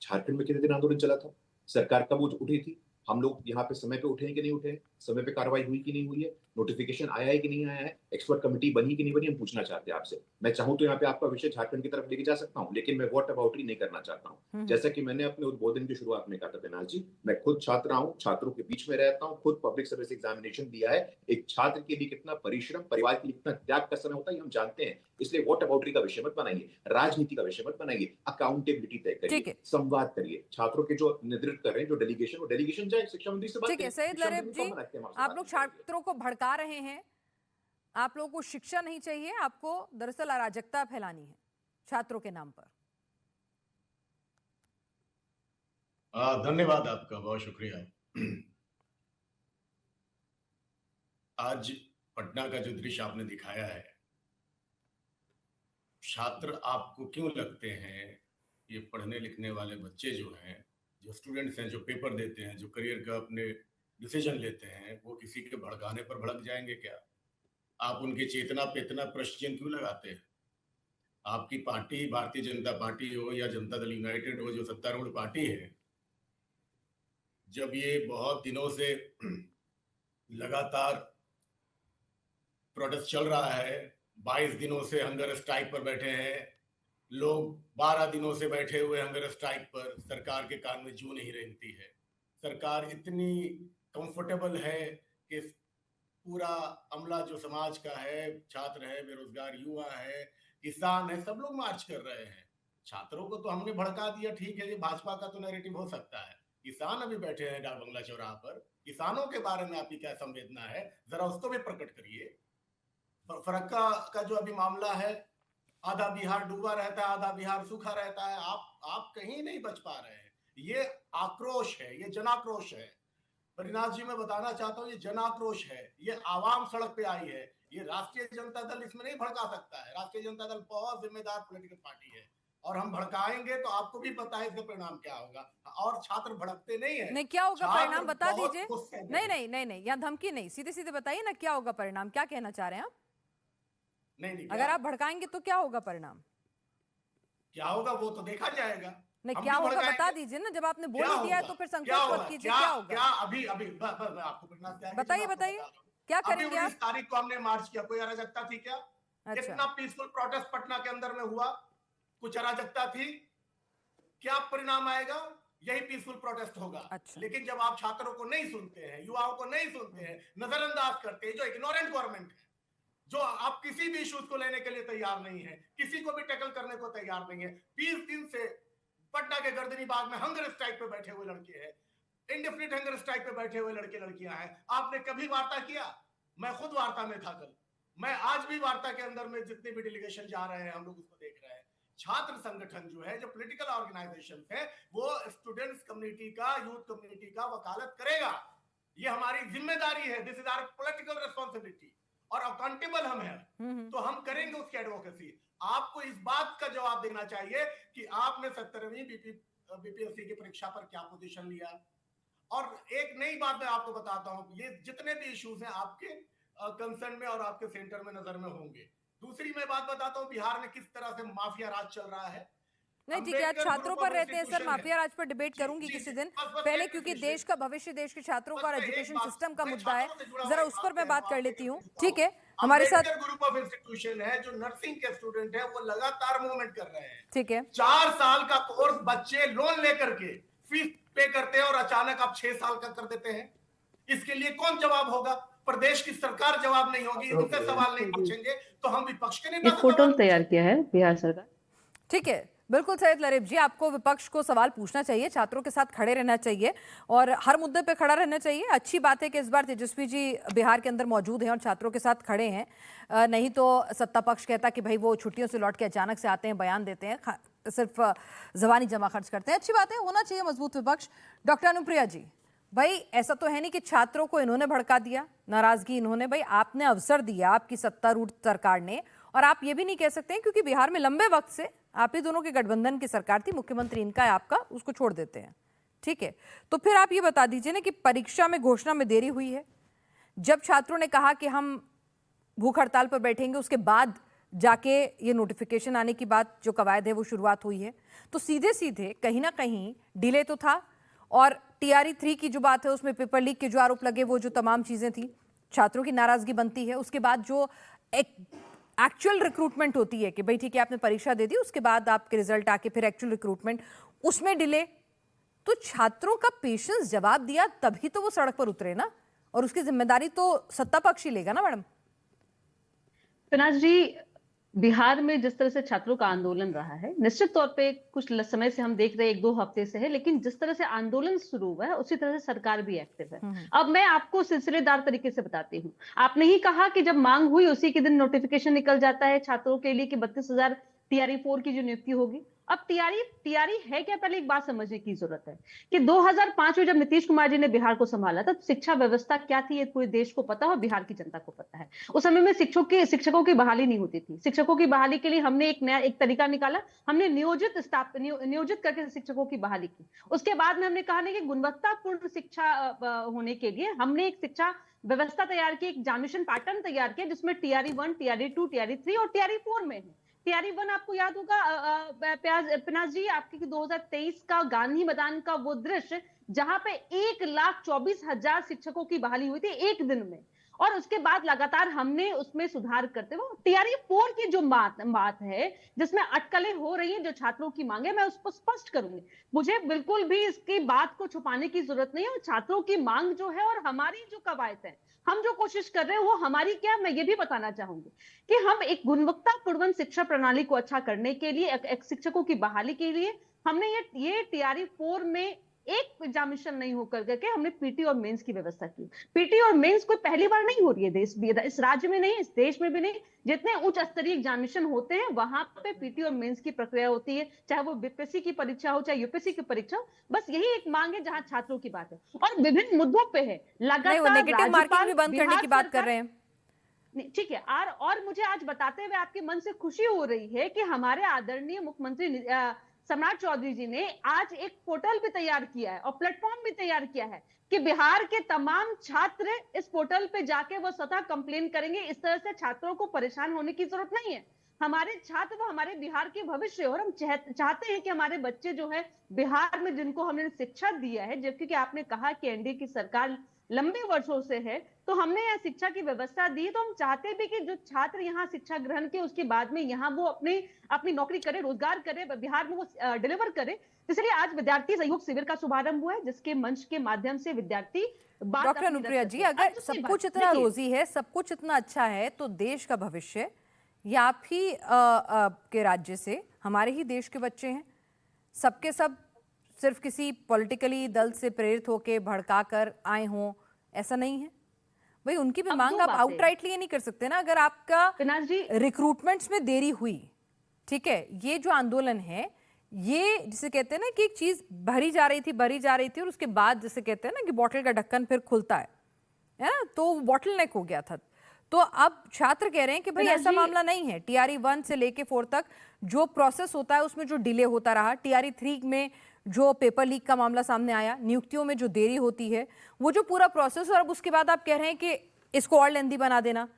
झारखंड में कितने दिन आंदोलन चला था? सरकार कब उठी थी? हम लोग यहाँ पे समय पे उठे हैं कि नहीं उठे हैं, समय पे कार्रवाई हुई कि नहीं हुई है, नोटिफिकेशन आया है कि नहीं आया है, एक्सपर्ट कमेटी बनी कि नहीं बनी, हम पूछना चाहते हैं आपसे। मैं चाहूं तो यहाँ पे आपका विषय झारखंड की तरफ लेके जा सकता हूँ, लेकिन मैं वॉट अबाउटरी नहीं करना चाहता हूँ। जैसा कि मैंने अपने उद्बोधन की शुरुआत में कहा था बेनाल जी, मैं खुद छात्र हूँ, छात्रों के बीच में रहता हूँ, खुद पब्लिक सर्विस एग्जामिनेशन दिया है। एक छात्र के लिए कितना परिश्रम, परिवार के लिए कितना त्याग का समय होता है, हम जानते हैं। इसलिए वॉट अबाउटरी का विषय मत बनाइए, राजनीति का विषय मत बनाइए, अकाउंटेबिलिटी तय ठीक करिए, है। संवाद करिए। छात्रों के जो नेतृत्व कर रहे हैं, जो डेलीगेशन, वो डेलीगेशन जाए शिक्षा मंत्री से बात ठीक है करें। सैयद शिक्षा लरेब मंत्री जी, को हम रखते हैं, हम आपसे आप बात लोग नहीं करेंगे। छात्रों को भड़का रहे हैं, आप लोगों को शिक्षा नहीं चाहिए, आपको दरअसल अराजकता फैलानी है छात्रों के नाम पर। धन्यवाद आपका, बहुत शुक्रिया। आज पटना का जो दृश्य आपने दिखाया है, छात्र आपको क्यों लगते हैं ये पढ़ने लिखने वाले बच्चे जो हैं, जो स्टूडेंट्स हैं, जो पेपर देते हैं, जो करियर का अपने डिसीजन लेते हैं, वो किसी के भड़काने पर भड़क जाएंगे क्या? आप उनकी चेतना पे इतना प्रश्न चिन्ह क्यों लगाते हैं? आपकी पार्टी भारतीय जनता पार्टी हो या जनता दल यूनाइटेड हो, जो सत्तारूढ़ पार्टी है, जब ये बहुत दिनों से लगातार प्रोटेस्ट चल रहा है, 22 दिनों से हंगर स्ट्राइक पर बैठे हैं लोग, 12 दिनों से बैठे हुए हंगर स्ट्राइक पर, सरकार के कान में जू नहीं रेंगती है। सरकार इतनी कंफर्टेबल है कि पूरा अमला जो समाज का है, छात्र है, बेरोजगार युवा है, किसान है, सब लोग मार्च कर रहे हैं। छात्रों को तो हमने भड़का दिया, ठीक है, ये भाजपा का तो नैरेटिव हो सकता है। किसान अभी बैठे हैं डाक बंगला चौराहा पर, किसानों के बारे में आपकी क्या संवेदना है, जरा उसको भी प्रकट करिए। फरक्का का जो अभी मामला है, आधा बिहार डूबा रहता है, आधा बिहार सूखा रहता है, आप कहीं नहीं बच पा रहे हैं। ये आक्रोश है, ये जनाक्रोश है। परिनाथ जी, मैं बताना चाहता हूँ, ये जनाक्रोश है, ये आवाम सड़क पे आई है। ये राष्ट्रीय जनता दल इसमें नहीं भड़का सकता है। राष्ट्रीय जनता दल बहुत जिम्मेदार पॉलिटिकल पार्टी है, और हम भड़काएंगे तो आपको भी पता है इसका परिणाम क्या होगा। और छात्र भड़कते नहीं है। नहीं, क्या होगा परिणाम बता दीजिए। नहीं नहीं, नहीं नहीं नहीं, यहाँ धमकी नहीं, सीधे सीधे बताइए ना, क्या होगा परिणाम, क्या कहना चाह रहे हैं आप? नहीं, अगर आप भड़काएंगे तो क्या होगा परिणाम? क्या होगा वो तो देखा जाएगा। नहीं, हम क्या भी होगा भड़काएंगे। बता दीजिए ना, जब आपने बोल क्या ही दिया है होगा? तो फिर क्या संकोच होगा? मत कीजिए, क्या होगा? क्या अभी आपको परिणाम क्या है? बताइए मैं आपको बताइए, बता दूं। क्या अभी करेंगे 19 आप? तारीख को हमने मार्च किया, कोई अराजकता थी क्या? अच्छा, कितना पीसफुल प्रोटेस्ट पटना के अंदर में हुआ, कुछ अराजकता थी क्या? परिणाम आएगा, यही पीसफुल प्रोटेस्ट होगा। अच्छा। लेकिन जब आप छात्रों को नहीं सुनते हैं, युवाओं को नहीं सुनते हैं, नजरअंदाज करते हैं, जो इग्नोरेंट गवर्नमेंट है, जो आप किसी भी इश्यूज को लेने के लिए तैयार नहीं है, किसी को भी टैकल करने को तैयार नहीं है। 20 दिन से पटना के गर्दनी बाग में हंगर स्ट्राइक पे बैठे हुए लड़के हैं, इंडेफिनिट हंगर स्ट्राइक पे बैठे हुए लड़के लड़कियां हैं। आपने कभी वार्ता किया? मैं खुद वार्ता में था कल, मैं आज भी वार्ता के अंदर में जितने भी डेलीगेशन जा रहे हैं, हम लोग उसको देख रहे हैं। छात्र संगठन जो है, जो पॉलिटिकल ऑर्गेनाइजेशन है, वो स्टूडेंट्स कम्युनिटी का, यूथ कम्युनिटी का वकालत करेगा। ये हमारी जिम्मेदारी है, this is our political responsibility, और अकाउंटेबल हम हैं, तो हम करेंगे उसकी एडवोकेसी। आपको इस बात का जवाब देना चाहिए कि आपने 17वीं बीपीएससी की परीक्षा पर क्या पोजीशन लिया। और एक नई बात मैं आपको बताता हूं, ये जितने भी इश्यूज हैं आपके कंसर्न में और आपके सेंटर में नजर में होंगे। दूसरी मैं बात बताता हूं, बिहार में किस तरह से माफिया राज चल रहा है। नहीं ठीक है, आज छात्रों पर रहते हैं सर, माफिया राज पर डिबेट करूंगी किसी दिन पहले, क्योंकि देश का भविष्य, देश के छात्रों का और एजुकेशन सिस्टम का मुद्दा है, जरा उस पर मैं बात कर लेती हूँ। ठीक है, हमारे साथ ग्रुप ऑफ इंस्टीट्यूशन है, जो नर्सिंग के स्टूडेंट है, वो लगातार मूवमेंट कर रहे हैं। ठीक है, 4 साल का कोर्स बच्चे लोन लेकर के फीस पे करते हैं, और अचानक आप 6 साल का कर देते हैं। इसके लिए कौन जवाब होगा? प्रदेश की सरकार जवाब नहीं होगी, इनसे सवाल नहीं पूछेंगे तो हम विपक्ष के नेता एक पोर्टल तैयार किया है बिहार सरकार। ठीक है, बिल्कुल सैयद लरेब जी, आपको विपक्ष को सवाल पूछना चाहिए, छात्रों के साथ खड़े रहना चाहिए और हर मुद्दे पे खड़ा रहना चाहिए। अच्छी बात है कि इस बार तेजस्वी जी बिहार के अंदर मौजूद हैं और छात्रों के साथ खड़े हैं, नहीं तो सत्ता पक्ष कहता कि भाई वो छुट्टियों से लौट के अचानक से आते हैं, बयान देते हैं, सिर्फ जबानी जमा खर्च करते हैं। अच्छी बात है, होना चाहिए मजबूत विपक्ष। डॉक्टर अनुप्रिया जी, भाई ऐसा तो है नहीं कि छात्रों को इन्होंने भड़का दिया, नाराजगी इन्होंने, भाई आपने अवसर दिया, आपकी सत्तारूढ़ सरकार ने, और आप ये भी नहीं कह सकते हैं क्योंकि बिहार में लंबे वक्त से आप ही दोनों के गठबंधन की सरकार थी, मुख्यमंत्री इनका है आपका, उसको छोड़ देते हैं। ठीक है, तो फिर आप ये बता दीजिए ना कि परीक्षा में घोषणा में देरी हुई है, जब छात्रों ने कहा कि हम भूख हड़ताल पर बैठेंगे, उसके बाद जाके ये नोटिफिकेशन आने की बात जो कवायद है वो शुरुआत हुई है, तो सीधे सीधे कहीं ना कहीं डिले तो था, और टीआरई 3 की जो बात है उसमें पेपर लीक के जो आरोप लगे, वो जो तमाम चीजें थी, छात्रों की नाराजगी बनती है। उसके बाद जो एक एक्चुअल रिक्रूटमेंट होती है कि भाई ठीक है आपने परीक्षा दे दी, उसके बाद आपके रिजल्ट आके फिर एक्चुअल रिक्रूटमेंट, उसमें डिले, तो छात्रों का पेशेंस जवाब दिया तभी तो वो सड़क पर उतरे ना, और उसकी जिम्मेदारी तो सत्ता पक्ष ही लेगा ना मैडम। पिनाज जी, बिहार में जिस तरह से छात्रों का आंदोलन रहा है, निश्चित तौर पे कुछ समय से हम देख रहे हैं, 1-2 हफ्ते से है, लेकिन जिस तरह से आंदोलन शुरू हुआ है उसी तरह से सरकार भी एक्टिव है। अब मैं आपको सिलसिलेदार तरीके से बताती हूँ। आपने ही कहा कि जब मांग हुई उसी के दिन नोटिफिकेशन निकल जाता है छात्रों के लिए कि 32,000 टीआरई 4 की जो नियुक्ति होगी। अब टीआरई है क्या, पहले एक बात समझने की जरूरत है कि 2005 में जब नीतीश कुमार जी ने बिहार को संभाला तब शिक्षा व्यवस्था क्या थी ये पूरे देश को पता है और बिहार की जनता को पता है। उस समय में शिक्षकों की बहाली नहीं होती थी। शिक्षकों की बहाली के लिए हमने एक तरीका निकाला, हमने नियोजित करके शिक्षकों की बहाली की। उसके बाद में हमने कहा कि गुणवत्तापूर्ण शिक्षा होने के लिए हमने एक शिक्षा व्यवस्था तैयार की, एक एग्जामिनेशन पैटर्न तैयार किया जिसमें टीआरई 1, टीआरई 2, टीआरई 3 और टीआरई 4 में है। टीआरई 1 आपको याद होगा पिनाज जी आपके 2023 का गांधी मैदान का वो दृश्य जहां पे 1,24,000 शिक्षकों की बहाली हुई थी एक दिन में, और उसके बाद लगातार हमने उसमें सुधार करते हुए टीआरई 4 की जो बात है जिसमें अटकलें हो रही हैं, जो छात्रों की मांग है, मैं उसको स्पष्ट करूंगी। मुझे बिल्कुल भी इसकी बात को छुपाने की जरूरत नहीं है। और छात्रों की मांग जो है और हमारी जो कवायद है, हम जो कोशिश कर रहे हैं वो हमारी क्या, मैं ये भी बताना चाहूंगी कि हम एक गुणवत्तापूर्ण शिक्षा प्रणाली को अच्छा करने के लिए, एक शिक्षकों की बहाली के लिए हमने ये टीआरई 4 में एक एग्जामिनेशन नहीं होकर के हमने पीटी और मेंस की व्यवस्था की। पीटी और मेंस कोई पहली बार नहीं हो रही है इस राज्य में नहीं, इस देश में भी नहीं। जितने उच्च स्तरीय एग्जामिनेशन होते हैं वहां पे पीटी और मेंस की प्रक्रिया होती है, चाहे वो बीपीएससी की परीक्षा हो, चाहे यूपीएससी की परीक्षा हो। बस यही एक मांग है जहां छात्रों की बात है और विभिन्न मुद्दों पे है। लगातार नेगेटिव मार्किंग भी बंद करने की बात कर रहे हैं। ठीक है। और मुझे आज बताते हुए आपके मन से खुशी हो रही है कि हमारे आदरणीय मुख्यमंत्री सम्राट चौधरी जी ने आज एक पोर्टल भी तैयार किया है और प्लेटफॉर्म भी तैयार किया है कि बिहार के तमाम छात्र इस पोर्टल पे जाके वो स्वतः कंप्लेन करेंगे। इस तरह से छात्रों को परेशान होने की जरूरत नहीं है। हमारे छात्र वो हमारे बिहार के भविष्य, और हम चाहते हैं कि हमारे बच्चे जो है बिहार में, जिनको हमने शिक्षा दिया है, जबकि कि आपने कहा कि एनडीए की सरकार लंबे वर्षों से है, तो हमने यहाँ शिक्षा की व्यवस्था दी, तो हम चाहते भी कि जो छात्र यहाँ शिक्षा ग्रहण के उसके बाद में यहाँ वो अपनी नौकरी करे, रोजगार करे, बिहार में वो डिलीवर करे। इसलिए आज विद्यार्थी सहयोग शिविर का शुभारंभ हुआ है जिसके मंच के माध्यम से विद्यार्थी डॉक्टर अनुप्रिया जी, अगर सब कुछ इतना रोजी है, सब कुछ इतना अच्छा है, तो देश का भविष्य या आप ही के राज्य से, हमारे ही देश के बच्चे हैं, सबके सब सिर्फ किसी पॉलिटिकली दल से प्रेरित होकर भड़का कर आए हों, ऐसा नहीं है भाई। उनकी भी मांग आप आउटराइटली ये नहीं कर सकते ना। अगर आपका रिक्रूटमेंट्स में देरी हुई, ठीक है, ये जो आंदोलन है, ये जिसे कहते हैं ना कि एक चीज भरी जा रही थी और उसके बाद जिसे कहते हैं ना कि बॉटल का ढक्कन फिर खुलता है ना, तो बॉटल नेक हो गया था। तो अब छात्र कह रहे हैं कि भाई ऐसा मामला नहीं है। टीआरई 1 से लेके 4 तक जो प्रोसेस होता है उसमें जो डिले होता रहा, टीआरई 3 में जो पेपर लीक का मामला सामने आया, नियुक्तियों में जो देरी होती है, वो जो पूरा प्रोसेस, और अब उसके बाद आप कह रहे हैं कि इसको और लेंदी बना देना,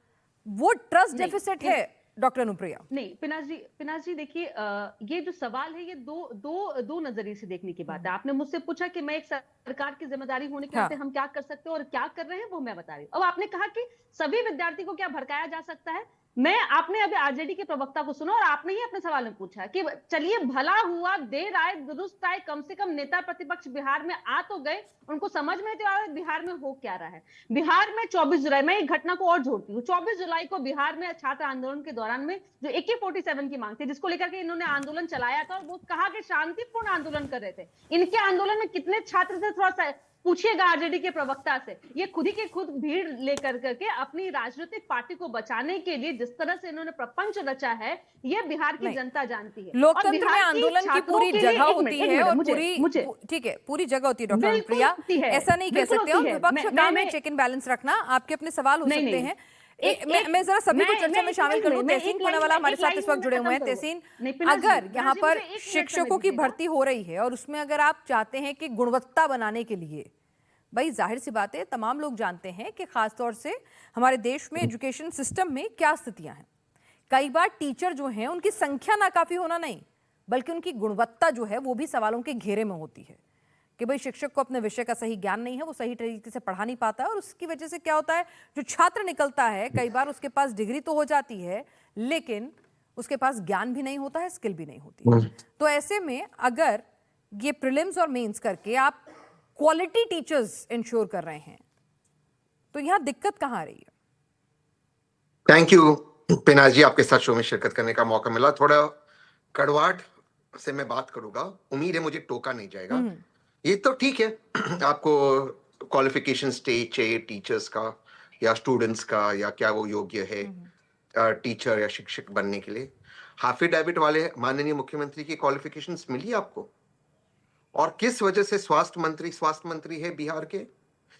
वो ट्रस्ट डेफिसिट है डॉक्टर अनुप्रिया। नहीं पिनाज जी देखिए, ये जो सवाल है ये दो नजरिए से देखने की बात है। आपने मुझसे पूछा कि मैं एक सरकार की जिम्मेदारी होने के नाते हम क्या कर सकते हैं और क्या कर रहे हैं, वो मैं बता रही हूँ। अब आपने कहा कि सभी विद्यार्थी को क्या भड़काया जा सकता है। आपने अभी आरजेडी के प्रवक्ता को सुना और आपने ही अपने सवाल में पूछा कि चलिए भला हुआ, देर आए दुरुस्त आए, कम से कम नेता प्रतिपक्ष बिहार में आ तो गए, उनको समझ में तो आ रहा है बिहार में हो क्या रहा है। बिहार में 24 जुलाई, मैं एक घटना को और जोड़ती हूँ, 24 जुलाई को बिहार में छात्र आंदोलन के दौरान में जो AK-47 की मांग थी, जिसको लेकर के इन्होंने आंदोलन चलाया था और वो कहा कि शांतिपूर्ण आंदोलन कर रहे थे। इनके आंदोलन में कितने छात्र थे, थोड़ा सा पूछिएगा आरजेडी के प्रवक्ता से। ये खुद भीड़ लेकर करके अपनी राजनीतिक पार्टी को बचाने के लिए जिस तरह से इन्होंने प्रपंच रचा है, ये बिहार की जनता जानती है। लोकतंत्र में आंदोलन की पूरी जगह होती है और पूरी, ठीक है, पूरी जगह होती है डॉक्टर अनुप्रिया, ऐसा नहीं कह सकते। और विपक्ष का काम है चेक एंड बैलेंस रखना। आपके अपने सवाल हो सकते हैं। मैं जरा सभी को चर्चा में शामिल कर लूं। तहसीन पूनावाला हमारे साथ इस वक्त जुड़े हुए हैं। तहसीन, अगर यहाँ पर शिक्षकों की भर्ती हो रही है और उसमें अगर आप चाहते हैं कि गुणवत्ता बनाने के लिए, भाई जाहिर सी बात है, तमाम लोग जानते हैं कि खासतौर से हमारे देश में एजुकेशन सिस्टम में क्या स्थितियां हैं। कई बार टीचर जो हैं उनकी संख्या नाकाफी होना नहीं, बल्कि उनकी गुणवत्ता जो है वो भी सवालों के घेरे में होती है। कि भाई शिक्षक को अपने विषय का सही ज्ञान नहीं है, वो सही तरीके से पढ़ा नहीं पाता है, और उसकी वजह से क्या होता है, जो छात्र निकलता है कई बार उसके पास डिग्री तो हो जाती है लेकिन उसके पास ज्ञान भी नहीं होता है, स्किल भी नहीं होती है। तो ऐसे में अगर ये प्रीलिम्स और मेंस करके आप क्वालिटी टीचर्स इंश्योर कर रहे हैं तो यहां दिक्कत कहां आ रही है? थैंक यू पिनाज जी, आपके साथ शो में शिरकत करने का मौका मिला। थोड़ा कड़वाहट से मैं बात करूंगा, उम्मीद है मुझे टोका नहीं जाएगा। ये तो ठीक है, आपको क्वालिफिकेशन स्टेज चाहिए टीचर्स का या स्टूडेंट्स का, या क्या वो योग्य है टीचर या शिक्षक बनने के लिए। हाफ डेबिट वाले माननीय मुख्यमंत्री की क्वालिफिकेशंस मिली आपको? और किस वजह से स्वास्थ्य मंत्री है बिहार के,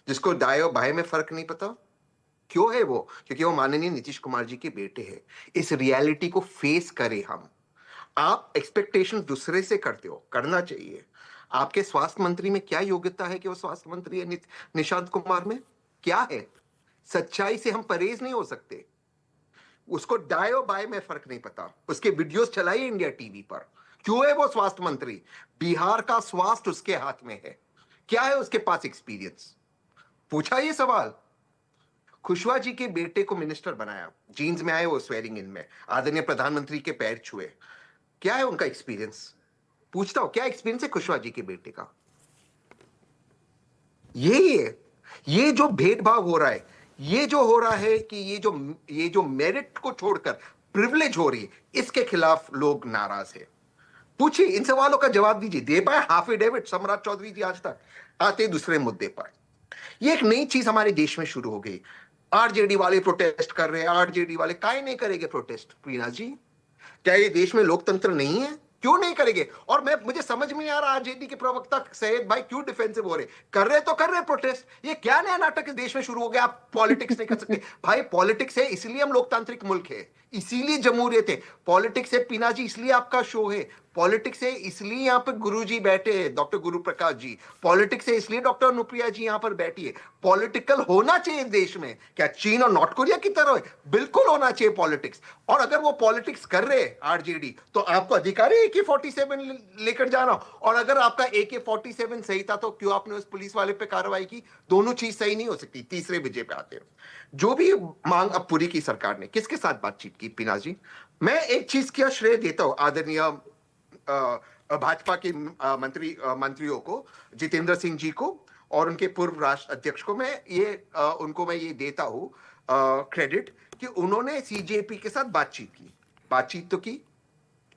जिसको दाएं और बाएं में फर्क नहीं पता? क्यों है वो? क्योंकि वो माननीय नीतीश कुमार जी के बेटे हैं। इस रियलिटी को फेस करें हम। आप एक्सपेक्टेशन दूसरे से करते हो, करना चाहिए। आपके स्वास्थ्य मंत्री में क्या योग्यता है कि वो स्वास्थ्य मंत्री है? निशांत कुमार में क्या है? सच्चाई से हम परहेज नहीं हो सकते। उसको दाएं और बाएं में फर्क नहीं पता। उसके वीडियोस चलाइए इंडिया टीवी पर। क्यों है वो स्वास्थ्य मंत्री? बिहार का स्वास्थ्य उसके हाथ में है। क्या है उसके पास एक्सपीरियंस? पूछा ये सवाल। कुशवाहा जी के बेटे को मिनिस्टर बनाया, जीन्स में आए वो स्वेरिंग इन में, आदरणीय प्रधानमंत्री के पैर छुए। क्या है उनका एक्सपीरियंस? पूछता हूं, क्या एक्सपीरियंस है कुशवाहा जी के बेटे का? यही है। ये जो भेदभाव हो रहा है, ये जो हो रहा है कि ये जो मेरिट को छोड़कर प्रिविलेज हो रही है, इसके खिलाफ लोग नाराज है। पूछिए, इन सवालों का जवाब दीजिए। दे पाए हाफ डेविड सम्राट चौधरी जी आज तक? आते दूसरे मुद्दे पर। ये एक नई चीज हमारे देश में शुरू हो गई। आरजेडी वाले प्रोटेस्ट कर रहे हैं। आरजेडी वाले काहे नहीं करेंगे प्रोटेस्ट? प्रीना जी, क्या ये देश में लोकतंत्र नहीं है? क्यों नहीं करेंगे? और मुझे समझ में नहीं आ रहा आरजेडी के प्रवक्ता सैयद भाई क्यों डिफेंसिव हो रहे? कर रहे तो कर रहे प्रोटेस्ट। ये क्या नया नाटक इस देश में शुरू हो गया? आप पॉलिटिक्स नहीं कर सकते भाई। पॉलिटिक्स है इसलिए हम लोकतांत्रिक मुल्क है, इसीलिए जमहूरियत है। पॉलिटिक्स है पीना जी इसलिए आपका शो है। पॉलिटिक्स है इसलिए यहाँ पर गुरु जी बैठे हैं, डॉक्टर गुरु प्रकाश जी। पॉलिटिक्स है इसलिए डॉक्टर अनुप्रिया जी यहाँ पर बैठी है। पॉलिटिकल होना चाहिए देश में। क्या चीन और नॉर्थ कोरिया की तरह है? बिल्कुल होना चाहिए पॉलिटिक्स। और अगर वो पॉलिटिक्स कर रहे हैं आरजेडी, तो आपको अधिकार है AK-47 लेकर जाना। और अगर आपका AK-47 सही था तो क्यों आपने उस पुलिस वाले पे कार्रवाई की? दोनों चीज सही नहीं हो सकती। तीसरे विजय पे आते हैं। जो भी मांग अब पूरी की सरकार ने, किसके साथ बातचीत की पीना जी? मैं एक चीज का श्रेय देता हूं आदरणीय भाजपा के मंत्रियों को, जितेंद्र सिंह जी को और उनके पूर्व राष्ट्र अध्यक्ष को। उनको मैं ये देता हूं क्रेडिट कि उन्होंने सीजेपी के साथ बातचीत तो की।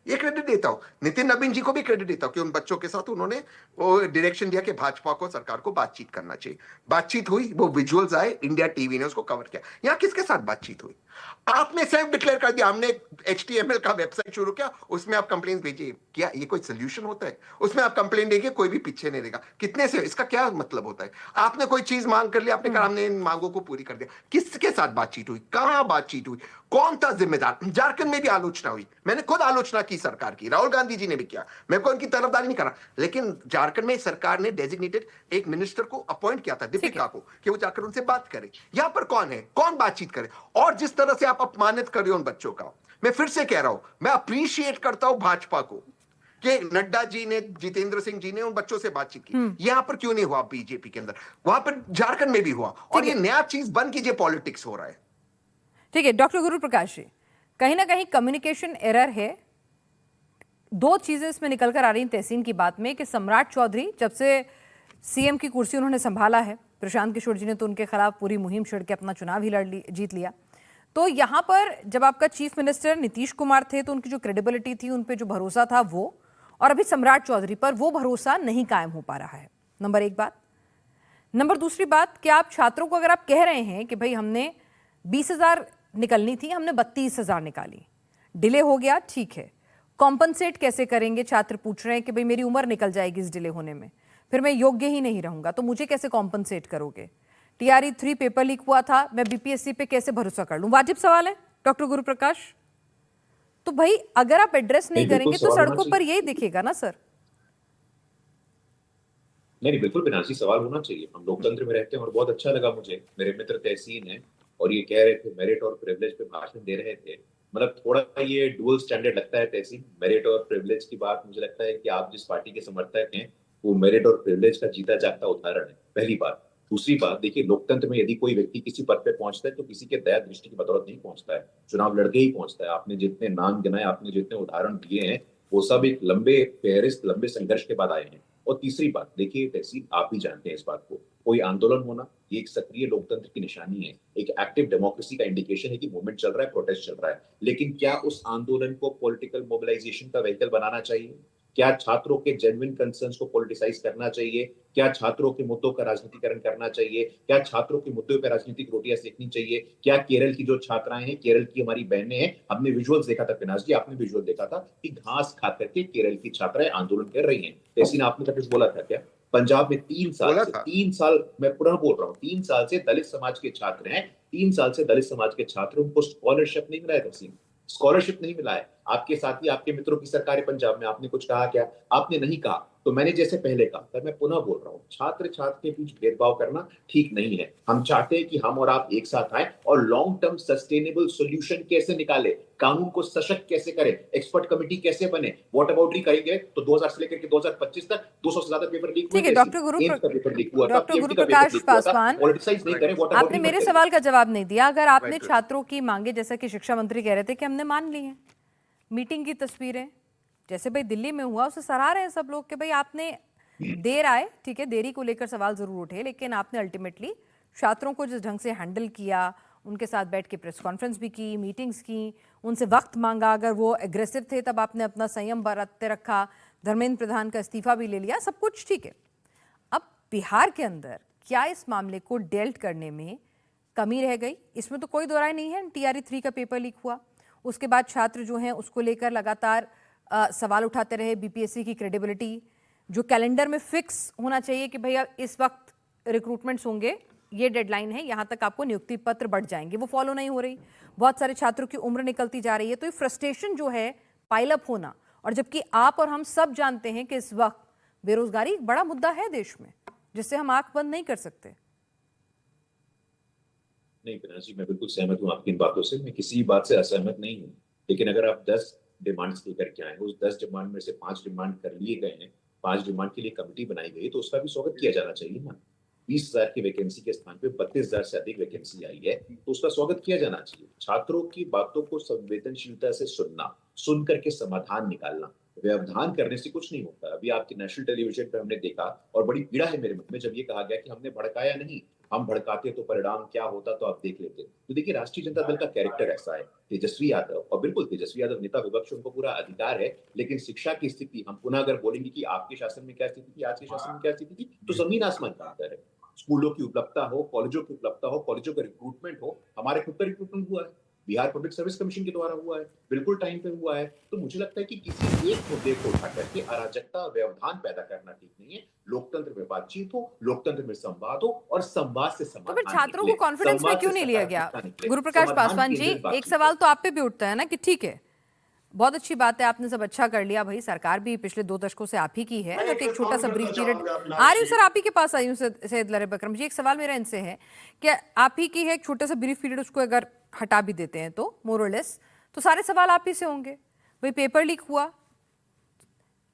ये क्रेडिट देता हूं। नितिन नवीन जी को भी क्रेडिट देता हूं कि उन बच्चों के साथ उन्होंने वो डायरेक्शन दिया कि भाजपा को, सरकार को बातचीत करना चाहिए। बातचीत हुई, वो विजुअल्स आए, इंडिया टीवी ने उसको कवर किया। यहां किसके साथ बातचीत हुई? आपने सेल्फ डिक्लेयर कर दिया। हमने HTML का वेबसाइट शुरू किया, उसमें आप कंप्लेंट भेजिए। क्या ये कोई सोल्यूशन होता है? उसमें आप कंप्लेंट देंगे, कोई भी पीछे नहीं रहेगा। कितने से, इसका क्या मतलब होता है? आपने कोई चीज मांग कर ली, आपने कहा हमने इन मांगों को पूरी कर दिया। किसके साथ बातचीत हुई? कहां बातचीत हुई? कौन था जिम्मेदार? झारखंड में भी आलोचना हुई, मैंने खुद आलोचना की सरकार की, राहुल गांधी जी ने भी किया। मैं कोई उनकी तरफदारी नहीं कर रहा, लेकिन झारखंड में सरकार ने डेजिग्नेटेड एक मिनिस्टर को अपॉइंट किया था, दीपिका को, कि वो जाकर उनसे बात करे। यहां पर कौन है? कौन बातचीत करे? और जिस तरह से आप अपमानित कर रहे हो उन बच्चों का, मैं फिर से कह रहा हूं, मैं अप्रिशिएट करता हूं भाजपा को कि नड्डा जी ने, जितेंद्र सिंह जी ने उन बच्चों से बातचीत की। यहां पर क्यों नहीं हुआ बीजेपी के अंदर? वहां पर झारखंड में भी हुआ। और ये नया चीज बन कीजिए, पॉलिटिक्स हो रहा है। ठीक है डॉक्टर गुरु प्रकाश जी, कहीं ना कहीं कम्युनिकेशन एरर है। दो चीजें इसमें निकल कर आ रही हैं तहसीन की बात में कि सम्राट चौधरी जब से सीएम की कुर्सी उन्होंने संभाला है, प्रशांत किशोर जी ने तो उनके खिलाफ पूरी मुहिम छिड़ के अपना चुनाव ही जीत लिया। तो यहां पर जब आपका चीफ मिनिस्टर नीतीश कुमार थे तो उनकी जो क्रेडिबिलिटी थी, उन पर जो भरोसा था वो, और अभी सम्राट चौधरी पर वो भरोसा नहीं कायम हो पा रहा है। नंबर एक बात। नंबर दूसरी बात कि आप छात्रों को अगर आप कह रहे हैं कि भाई हमने 20,000 निकलनी थी, हमने 32,000 निकाली, डिले हो गया, ठीक है, कॉम्पनसेट कैसे करेंगे? छात्र पूछ रहे हैं कि भाई मेरी उम्र निकल जाएगी इस डिले होने में, फिर मैं योग्य ही नहीं रहूंगा, तो मुझे कैसे कॉम्पनसेट करोगे? TRE 3 पेपर लीक हुआ था, मैं BPSC पे कैसे भरोसा कर लूं? वाजिब सवाल है डॉक्टर गुरु प्रकाश। तो भाई अगर आप एड्रेस नहीं करेंगे तो सड़कों पर यही दिखेगा ना सर। नहीं, बिल्कुल बिनासी सवाल होना चाहिए। हम लोकतंत्र में रहते हैं। और बहुत अच्छा लगा मुझे, मेरे मित्र तहसीन है और ये कह रहे थे मेरिट और प्रिविलेज पे भाषण दे रहे थे। मतलब थोड़ा ये डुअल स्टैंडर्ड लगता है तहसीन। मेरिट और प्रिविलेज की बात मुझे लगता है कि आप जिस पार्टी के समर्थक हैं वो मेरिट और प्रिविलेज का जीता जागता उदाहरण है, पहली बात। दूसरी बात, देखिए लोकतंत्र में यदि कोई व्यक्ति किसी पद पे पहुंचता है तो किसी के दया दृष्टि की बदौलत नहीं पहुंचता है, चुनाव लड़के ही पहुंचता है। आपने जितने नाम गिनाए, आपने जितने उदाहरण दिए हैं, वो सब एक लंबे फेहरिस्त, लंबे संघर्ष के बाद आए हैं। और तीसरी बात, देखिए तहसीन, आप भी जानते हैं इस बात को, कोई आंदोलन होना ये एक सक्रिय लोकतंत्र की निशानी है, एक एक्टिव डेमोक्रेसी का इंडिकेशन है कि मूवमेंट चल रहा है, प्रोटेस्ट चल रहा है। लेकिन क्या उस आंदोलन को पॉलिटिकल मोबिलाइजेशन का व्हीकल बनाना चाहिए? क्या छात्रों के जेन्युइन कंसर्न्स को पॉलिटिसाइज करना चाहिए? क्या छात्रों के मुद्दों का राजनीतिकरण करना चाहिए? क्या छात्रों के मुद्दों पर राजनीतिक रोटियां सेकनी चाहिए? क्या केरल की जो छात्राएं हैं, केरल की हमारी बहनें हैं, हमने विजुअल्स देखा था, पिनाश जी आपने विजुअल देखा था कि घास खा करके केरल की छात्राएं आंदोलन कर रही हैं। तहसीन, आपने कभी बोला था क्या? पंजाब में 3 साल, मैं पुनः बोल रहा हूँ, 3 साल से दलित समाज के छात्र हैं, 3 साल से दलित समाज के छात्र, उनको स्कॉलरशिप नहीं मिला है। तहसीन, स्कॉलरशिप नहीं मिला है। आपके साथी, आपके मित्रों की सरकार है पंजाब में, आपने कुछ कहा क्या? आपने नहीं कहा। तो मैंने जैसे पहले कहा, पर मैं पुनः बोल रहा हूँ, छात्र छात्र के बीच भेदभाव करना ठीक नहीं है। हम चाहते हैं कि हम और आप एक साथ आए और लॉन्ग टर्म सस्टेनेबल सोल्यूशन कैसे निकाले, कानून को सशक्त कैसे करें, एक्सपर्ट कमिटी कैसे बने, व्हाट अबाउट करेंगे तो 2000 से लेकर के 2025 तक 200 से ज्यादा पेपर लीक हुए। ठीक है डॉक्टर गुरुप्रकाश पासवान, पॉलिटिसाइज नहीं करें। आपने मेरे सवाल का जवाब नहीं दिया। अगर आपने छात्रों की मांगे, जैसा कि शिक्षा मंत्री कह रहे थे कि हमने मान ली है, मीटिंग की तस्वीरें जैसे भाई दिल्ली में हुआ उसे सराह रहे हैं सब लोग कि भाई आपने देर आए, ठीक है, देरी को लेकर सवाल जरूर उठे, लेकिन आपने अल्टीमेटली छात्रों को जिस ढंग से हैंडल किया, उनके साथ बैठ के प्रेस कॉन्फ्रेंस भी की, मीटिंग्स की, उनसे वक्त मांगा, अगर वो एग्रेसिव थे तब आपने अपना संयम बरतते रखा, धर्मेंद्र प्रधान का इस्तीफा भी ले लिया, सब कुछ ठीक है। अब बिहार के अंदर क्या इस मामले को डेल्ट करने में कमी रह गई? इसमें तो कोई दो राय नहीं है। TRE 3 का पेपर लीक हुआ, उसके बाद छात्र जो हैं उसको लेकर लगातार सवाल उठाते रहे। BPSC की क्रेडिबिलिटी, जो कैलेंडर में फिक्स होना चाहिए कि भैया इस वक्त रिक्रूटमेंट्स होंगे, ये डेडलाइन है, यहाँ तक आपको नियुक्ति पत्र बढ़ जाएंगे, वो फॉलो नहीं हो रही। बहुत सारे छात्रों की उम्र निकलती जा रही है, तो ये फ्रस्ट्रेशन जो है पाइलअप होना, और जबकि आप और हम सब जानते हैं कि इस वक्त बेरोजगारी एक बड़ा मुद्दा है देश में, जिससे हम आंख बंद नहीं कर सकते। नहीं पिनाश जी, मैं बिल्कुल सहमत हूँ आपकी इन बातों से, मैं किसी बात से असहमत नहीं हूँ। लेकिन अगर आप 10 डिमांड्स लेकर के आए, उस 10 डिमांड में से 5 डिमांड कर लिए गए हैं, 5 डिमांड के लिए कमेटी बनाई गई, तो उसका भी स्वागत किया जाना चाहिए ना। 20,000 की वैकेंसी के स्थान पे 32,000 से अधिक वैकेंसी आई है, तो उसका स्वागत किया जाना चाहिए। छात्रों की बातों को संवेदनशीलता से सुनना, सुन करके समाधान निकालना, व्यवधान करने से कुछ नहीं होता। अभी आपके नेशनल टेलीविजन पर हमने देखा, और बड़ी पीड़ा है मेरे मन में जब ये कहा गया कि हमने भड़काया नहीं, हम भड़काते तो परिणाम क्या होता तो आप देख लेते। तो देखिए, राष्ट्रीय जनता दल का कैरेक्टर ऐसा है। तेजस्वी यादव, और बिल्कुल तेजस्वी यादव नेता विपक्ष, उनको पूरा अधिकार है, लेकिन शिक्षा की स्थिति हम पुनः अगर बोलेंगे कि आपके शासन में क्या स्थिति थी, आज के शासन में क्या स्थिति थी, तो जमीन आसमान का अंतर है। स्कूलों की उपलब्धता हो, कॉलेजों की उपलब्धता हो, कॉलेजों का रिक्रूटमेंट हो, हमारे खुद का रिक्रूटमेंट हुआ है, बिहार पब्लिक सर्विस कमीशन के द्वारा हुआ है, बिल्कुल टाइम पे हुआ है। तो मुझे लगता है कि किसी एक मुद्दे को उठा करके अराजकता, व्यवधान पैदा करना ठीक नहीं है। लोकतंत्र में बातचीत हो, लोकतंत्र में संवाद हो, और संवाद से तो फिर छात्रों को कॉन्फिडेंस में क्यों नहीं लिया गया? गुरुप्रकाश पासवान जी, एक सवाल तो आप पे भी उठता है ना कि ठीक है, बहुत अच्छी बात है, आपने सब अच्छा कर लिया, भाई सरकार भी पिछले 2 दशकों से आप ही की है। अगर एक छोटा सा ब्रीफ पीरियड आ रही हूँ सर, आप ही के पास आई हूँ सैयद लरे बकरम जी। एक सवाल मेरा इनसे है कि आप ही की है, एक छोटा सा ब्रीफ पीरियड उसको अगर हटा भी देते हैं तो मोर और लेस तो सारे सवाल आप ही से होंगे। भाई पेपर लीक हुआ,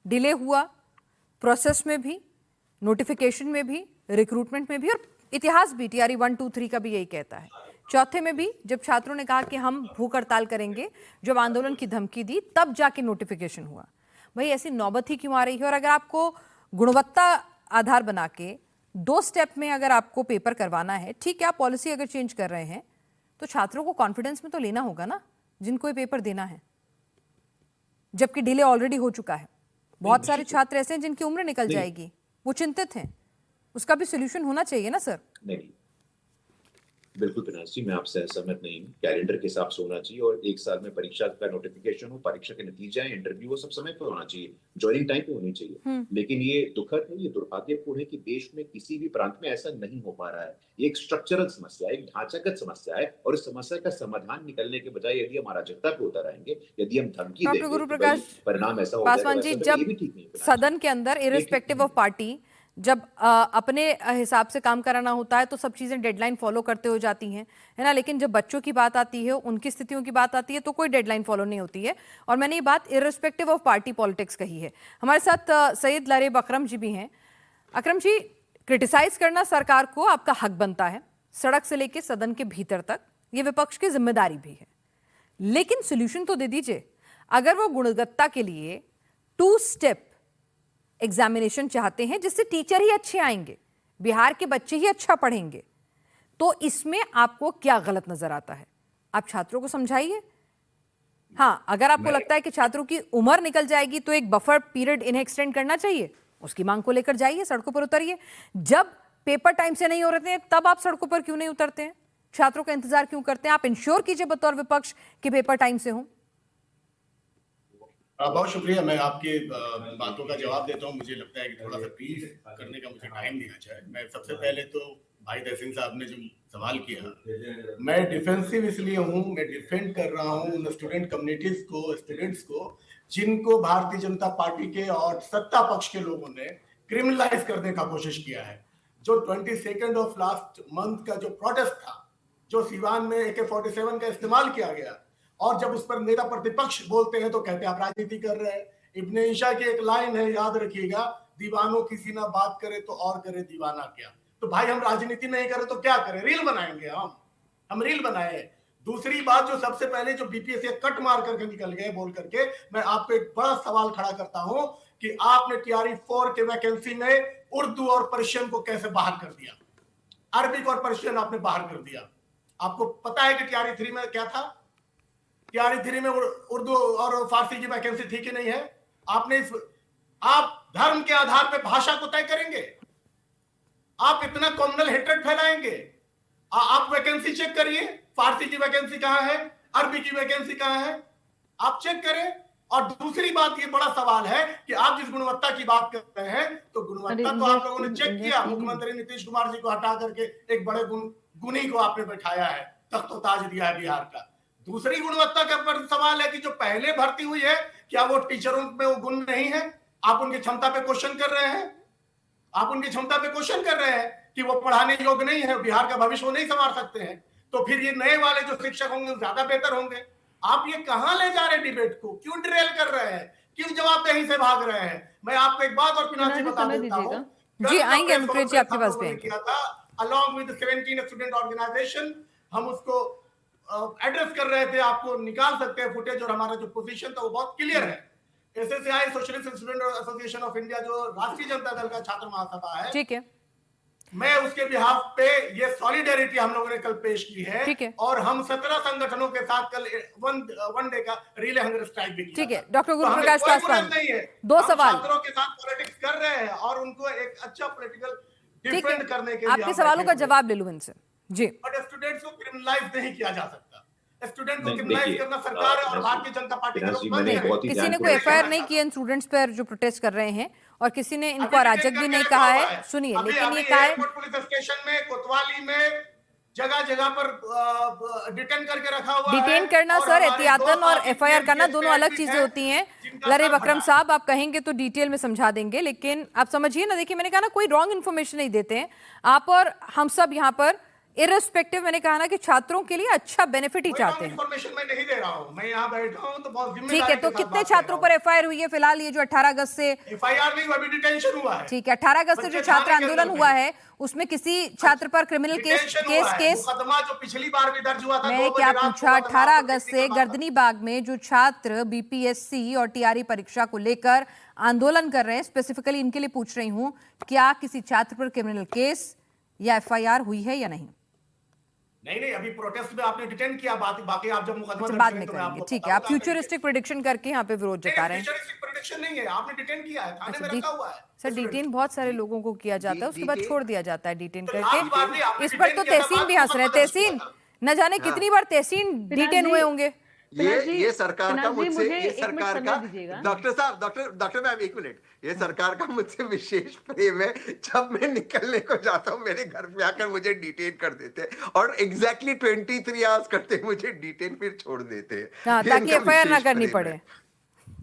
डिले हुआ, प्रोसेस में भी, नोटिफिकेशन में भी, रिक्रूटमेंट में भी, और इतिहास भी TRE 1, 2, 3 का भी यही कहता है। चौथे में भी जब छात्रों ने कहा कि हम भूख हड़ताल करेंगे, जब आंदोलन की धमकी दी, तब जाके नोटिफिकेशन हुआ। भाई ऐसी नौबत ही क्यों आ रही है? और अगर आपको गुणवत्ता आधार बना के 2 स्टेप में अगर आपको पेपर करवाना है, ठीक है, आप पॉलिसी अगर चेंज कर रहे हैं तो छात्रों को कॉन्फिडेंस में तो लेना होगा ना, जिनको ये पेपर देना है, जबकि डिले ऑलरेडी हो चुका है। बहुत सारे छात्र ऐसे हैं जिनकी उम्र निकल जाएगी, वो चिंतित हैं, उसका भी सोल्यूशन होना चाहिए ना सर। नहीं, बिल्कुल पिनाश जी, मैं आपसे सहमत नहीं हूँ। कैलेंडर के हिसाब से होना चाहिए, और 1 साल में परीक्षा का नोटिफिकेशन हो, परीक्षा के नतीजे आए, इंटरव्यू वो सब समय पर होना चाहिए, ज्वाइनिंग टाइम पे होनी चाहिए। लेकिन ये दुखद है, ये दुर्भाग्यपूर्ण है कि देश में किसी भी प्रांत में ऐसा नहीं हो पा रहा है। ये एक स्ट्रक्चरल समस्या है, एक ढांचागत समस्या है, और इस समस्या का समाधान निकलने के बजाय यदि हम अराजकता पे उतर आएंगे, यदि हम धमकी देंगे, गुरुप्रकाश परिणाम ऐसा हो पासवान जी, जब सदन के अंदर इररिस्पेक्टिव ऑफ पार्टी जब अपने हिसाब से काम कराना होता है तो सब चीज़ें डेडलाइन फॉलो करते हो जाती हैं, है ना, लेकिन जब बच्चों की बात आती है, उनकी स्थितियों की बात आती है, तो कोई डेडलाइन फॉलो नहीं होती है। और मैंने ये बात इररिस्पेक्टिव ऑफ पार्टी पॉलिटिक्स कही है। हमारे साथ सैयद लरे बकरम जी भी हैं, अकरम जी, क्रिटिसाइज करना सरकार को आपका हक बनता है, सड़क से लेके सदन के भीतर तक ये विपक्ष की जिम्मेदारी भी है, लेकिन सोल्यूशन तो दे दीजिए। अगर वो गुणवत्ता के लिए 2 स्टेप एग्जामिनेशन चाहते हैं जिससे टीचर ही अच्छे आएंगे, बिहार के बच्चे ही अच्छा पढ़ेंगे, तो इसमें आपको क्या गलत नजर आता है? आप छात्रों को समझाइए। हाँ, अगर आपको लगता है कि छात्रों की उम्र निकल जाएगी तो एक बफर पीरियड इन्हें एक्सटेंड करना चाहिए, उसकी मांग को लेकर जाइए, सड़कों पर उतरिए। जब पेपर टाइम से नहीं हो रहे हैं तब आप सड़कों पर क्यों नहीं उतरते हैं? छात्रों का इंतजार क्यों करते हैं? आप इंश्योर कीजिए बतौर विपक्ष कि पेपर टाइम से हो। बहुत शुक्रिया, मैं आपके बातों का जवाब देता हूं। मुझे लगता है कि थोड़ा सा प्लीज करने का मुझे टाइम देना चाहिए। मैं सबसे पहले तो भाई तहसीन साहब ने जो सवाल किया, मैं डिफेंसिव इसलिए हूं, मैं डिफेंड कर रहा हूं उन स्टूडेंट कम्युनिटीज को, स्टूडेंट्स को, जिनको भारतीय जनता पार्टी के और सत्ता पक्ष के लोगों ने क्रिमिनलाइज करने का कोशिश किया है। जो 22 ऑफ लास्ट मंथ का जो प्रोटेस्ट था, जो सीवान में AK-47 का इस्तेमाल किया गया, और जब उस पर नेता प्रतिपक्ष बोलते हैं तो कहते हैं आप राजनीति कर रहे हैं। इब्ने ईशा की एक लाइन है, याद रखिएगा, दीवानों की सी ना बात करे तो और करे दीवाना क्या। तो भाई हम राजनीति नहीं करें तो क्या करें? रील बनाएंगे हम रील बनाए। दूसरी बात, जो सबसे पहले जो BPSC कट मार करके निकल गए बोल करके, मैं आपको एक बड़ा सवाल खड़ा करता हूं कि आपने TRE 4 के वैकेंसी में उर्दू और पर्शियन को कैसे बाहर कर दिया? अरबिक और पर्शियन आपने बाहर कर दिया। आपको पता है कि TRE 3 में क्या था? TRE 3 में उर्दू और फारसी की वैकेंसी थी कि नहीं है? आप धर्म के आधार पर भाषा को तय करेंगे? आप इतना कॉम्युनल हेट्रेड फैलाएंगे? आप वैकेंसी चेक करिए, फारसी की वैकेंसी कहां है, अरबी की वैकेंसी कहां है, आप चेक करें। और दूसरी बात, ये बड़ा सवाल है कि आप जिस गुणवत्ता की बात कर रहे हैं, तो गुणवत्ता तो आप लोगों ने चेक किया। मुख्यमंत्री नीतीश कुमार जी को हटा करके एक बड़े गुणी को आपने बैठाया है, तख्तो-ताज दिया है बिहार का। दूसरी गुणवत्ता का पर सवाल है कि जो पहले भर्ती हुई है, क्या वो टीचरों में वो गुण नहीं है? आप उनकी क्षमता पे क्वेश्चन कर रहे हैं, आप उनकी क्षमता पे क्वेश्चन कर रहे हैं कि वो पढ़ाने योग्य नहीं है, बिहार का भविष्य वो नहीं संवार सकते हैं। तो फिर ये नए वाले जो शिक्षक होंगे ज्यादा बेहतर होंगे। आप ये कहां ले जा रहे हैं डिबेट को? क्यों डिरेल कर रहे हैं? क्यों जवाबदेही से भाग रहे हैं? मैं आपको एक बात और पिनाजी बता देता हूं। जी आएंगे अनुप्रिया जी, आपके पास भी आएंगे। अलॉन्ग विद 17 स्टूडेंट ऑर्गेनाइजेशन हम उसको एड्रेस कर रहे थे। आपको निकाल सकते हैं फुटेज, और हमारा जो पोजीशन था वो बहुत क्लियर है। SSAI socialist student association of India, जो राष्ट्रीय जनता दल का छात्र महासभा है, ठीक है, मैं उसके बिहाफ पे ये सॉलिडेरिटी हम लोगों ने कल पेश की है। ठीक है। और हम 17 संगठनों के साथ कल वन डे का रिले हंगर स्ट्राइक भी किया। ठीक है, डॉक्टर गुरु प्रकाश पासवान, नहीं है, 2 सवाल छात्रों के साथ पॉलिटिक्स कर रहे हैं और उनको एक अच्छा पॉलिटिकल डिफेंड करने के लिए आपके सवालों का जवाब ले लूं इनसे। जी, बट स्टूडेंट्स को क्रिमिनलाइज नहीं किया जा सकता। स्टूडेंट को क्रिमिनलाइज करना सरकार और भारतीय जनता पार्टी का बंद है। किसी ने कोई FIR नहीं किया इन स्टूडेंट्स पर जो प्रोटेस्ट कर रहे हैं, और किसी ने इनको अराजक भी नहीं कहा है। सुनिए, लेकिन ये कहा है पुलिस स्टेशन में, कोतवाली में, जगह जगह पर डिटेन करके रखा हुआ है। डिटेन करना सर, एहतियातन और FIR करना दोनों अलग चीजें होती हैं। लरीब अकरम साहब, आप कहेंगे तो डिटेल में समझा देंगे, लेकिन आप समझिए ना, देखिए मैंने कहा ना, कोई रॉन्ग इन्फॉर्मेशन नहीं देते हैं आप और हम सब यहाँ पर। इररिस्पेक्टिव, मैंने कहा ना कि छात्रों के लिए अच्छा बेनिफिट ही चाहते हैं। इन्फॉर्मेशन मैं नहीं दे रहा हूं, मैं यहाँ बैठा हूं तो बहुत जिम्मेदारी। ठीक है, तो कितने छात्रों पर FIR हुई है फिलहाल? ये जो 18 अगस्त से FIR नहीं, अभी डिटेंशन हुआ है। ठीक है, 18 अगस्त से जो छात्र आंदोलन हुआ है उसमें किसी छात्र पर क्रिमिनल केस मुकदमा जो पिछली बार भी दर्ज हुआ था। मैं क्या पूछा, 18 अगस्त से गर्दनी बाग में जो छात्र BPSC और TRE परीक्षा को लेकर आंदोलन कर रहे हैं, स्पेसिफिकली इनके लिए पूछ रही हूं, क्या किसी छात्र पर क्रिमिनल केस या FIR हुई है या नहीं? नहीं, अभी प्रोटेस्ट में आपने डिटेन किया, बाकी आप जब मुकदमा बाद में करेंगे। ठीक है, आप फ्यूचरिस्टिक प्रेडिक्शन करके यहाँ पे विरोध जता रहे हैं। फ्यूचरिस्टिक प्रेडिक्शन नहीं है, आपने डिटेन किया है, थाने में रखा हुआ है। सर, डिटेन बहुत सारे लोगों को किया जाता है, उसके बाद छोड़ दिया जाता है डिटेन करके। इस पर तो तहसीन भी हंस रहे हैं। तहसीन, न जाने कितनी बार तहसीन डिटेन हुए होंगे। ये सरकार का मुझसे, ये सरकार का, डॉक्टर साहब, डॉक्टर मैम एक मिनट, ये सरकार का मुझसे विशेष प्रेम है। जब मैं निकलने को जाता हूँ, मेरे घर पे आकर मुझे डिटेन कर देते हैं और एग्जैक्टली 23 आवर्स करते मुझे डिटेन, फिर छोड़ देते हैं, ताकि FIR ना करनी पड़े।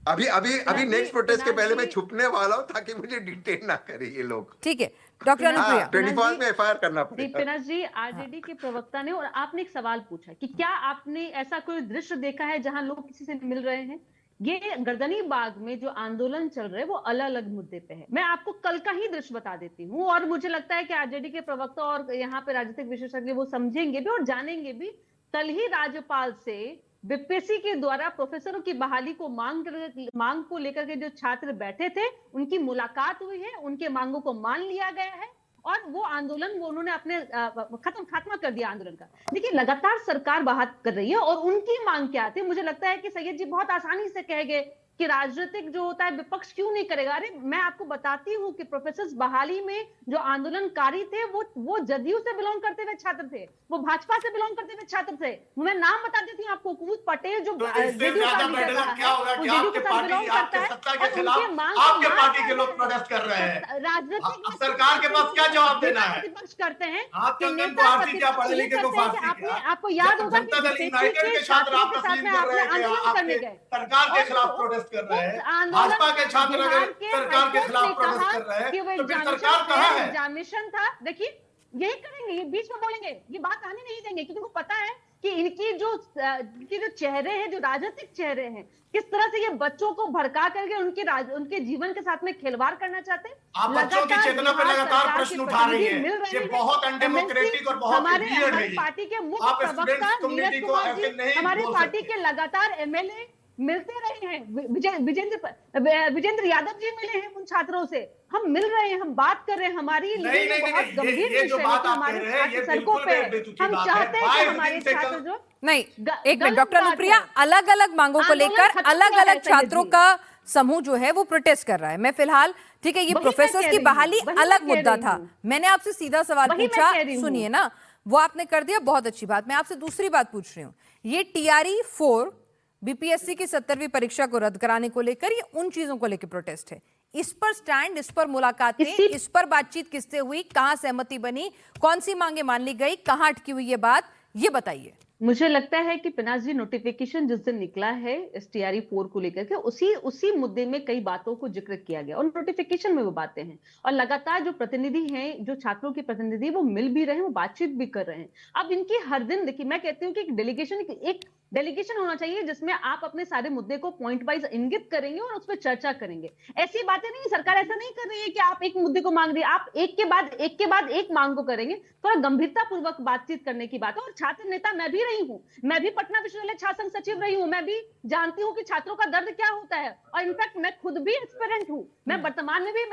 अभी नेक्स्ट प्रोटेस्ट के पहले मैं छुपने वाला हूँ ताकि मुझे डिटेन ना करे ये लोग। ठीक है, डॉक्टर अनुप्रिया, 25 में FIR करना पड़ेगा। पिनाज जी, RJD के प्रवक्ता ने, और आपने एक सवाल पूछा कि क्या आपने ऐसा कोई दृश्य देखा है जहां लोग किसी से मिल रहे हैं? ये गर्दनी बाग में जो आंदोलन चल रहे हैं वो अलग अलग मुद्दे पे है। मैं आपको कल का ही दृश्य बता देती हूँ, और मुझे लगता है कि आरजेडी के प्रवक्ता और यहाँ पे राजनीतिक विशेषज्ञ वो समझेंगे भी और जानेंगे भी। कल ही राज्यपाल से बीपीएससी के द्वारा प्रोफेसरों की बहाली को मांग को लेकर के जो छात्र बैठे थे उनकी मुलाकात हुई है, उनके मांगों को मान लिया गया है और वो आंदोलन वो उन्होंने अपने खात्मा कर दिया आंदोलन का। देखिए लगातार सरकार बात कर रही है और उनकी मांग क्या थी। मुझे लगता है कि सैयद जी बहुत आसानी से कह गए कि राजनीतिक जो होता है विपक्ष क्यों नहीं करेगा। अरे मैं आपको बताती हूँ कि प्रोफेसर बहाली में जो आंदोलनकारी थे वो जदयू से बिलोंग करते हुए छात्र थे, वो भाजपा से बिलोंग करते हुए छात्र थे। मैं नाम बता देती हूँ आपको, कुमुद पटेल जो जदयू का लीडर रहा है, वो जदयू के साथ बिलोंग करता है। सत्ता के खिलाफ आपके पार्टी के लोग प्रोटेस्ट कर रहे हैं, राजनीतिक सरकार के पास क्या जवाब देना है? प्रतिपक्ष करते हैं आपको याद होगा जनता दल यूनाइटेड के छात्र आप तस्लीम कर रहे हैं, आपके सरकार के खिलाफ प्रोटेस्ट कर रहे हैं, भाजपा के छात्र अगर सरकार के खिलाफ प्रोटेस्ट कर रहे हैं तो फिर सरकार कहाँ है? एग्जामिनेशन था, देखिए यही करेंगे, ये बीच में बोलेंगे, ये बात आने नहीं देंगे क्योंकि उनको पता है कि इनकी जो चेहरे हैं, जो राजनीतिक चेहरे हैं, किस तरह से ये बच्चों को भड़का करके उनके जीवन के साथ में खिलवाड़ करना चाहते हैं। आप बच्चों की चेतना पर लगातार प्रश्न उठा रही है, ये बहुत अनडेमोक्रेटिक और बहुत वियर्ड है। पार्टी के मुख्य प्रवक्ता नीरज कुमार जी हमारे पार्टी के लगातार एमएलए मिलते रहे हैं, विजेंद्र यादव जी मिले हैं उन छात्रों से, हम मिल रहे हैं, हम बात कर रहे हैं। हमारी बहुत गंभीर विषय है, हमारे छात्र सड़कों पे, हम चाहते हैं कि हमारे छात्र जो नहीं, एक मिनट डॉक्टर अनुप्रिया, अलग अलग मांगों को लेकर अलग अलग छात्रों का समूह जो है वो प्रोटेस्ट कर रहा है। मैं फिलहाल ठीक है, ये प्रोफेसर की बहाली अलग मुद्दा था, मैंने आपसे सीधा सवाल पूछा, सुनिए ना, वो आपने कर दिया, बहुत अच्छी बात। मैं आपसे दूसरी बात पूछ रही हूँ, ये TRE 4 बीपीएससी की 70वीं परीक्षा को रद्द कराने को लेकर, ये उन चीजों को लेकर प्रोटेस्ट है। इस पर स्टैंड, इस पर मुलाकातें, इस पर बातचीत किससे हुई, कहां सहमति बनी, कौन सी मांगे मान ली गई, कहां अटकी हुई ये बात, ये बताइए। मुझे लगता है कि पिनाज जी नोटिफिकेशन जिस दिन निकला है STRE 4 को लेकर के उसी मुद्दे में कई बातों को जिक्र किया गया और नोटिफिकेशन में वो बातें हैं और लगातार जो प्रतिनिधि हैं, जो छात्रों के प्रतिनिधि, वो मिल भी रहे हैं, वो बातचीत भी कर रहे हैं। अब इनकी हर दिन देखिए, मैं कहती हूँ कि एक डेलीगेशन होना चाहिए जिसमें आप अपने सारे मुद्दे को पॉइंट वाइज इंगित करेंगे और उस पर चर्चा करेंगे। ऐसी बातें नहीं, सरकार ऐसा नहीं कर रही है कि आप एक मुद्दे को मांग रही है, आप एक के बाद एक मांग को करेंगे। थोड़ा गंभीरता पूर्वक बातचीत करने की बात है। और छात्र नेता मैं भी रही हूँ, मैं भी पटना विश्वविद्यालय छात्र संघ सचिव रही हूँ, मैं भी जानती हूँ कि छात्रों का दर्द क्या होता है और इनफैक्ट मैं खुद भी एस्पिरेंट हूँ। मैं वर्तमान में भी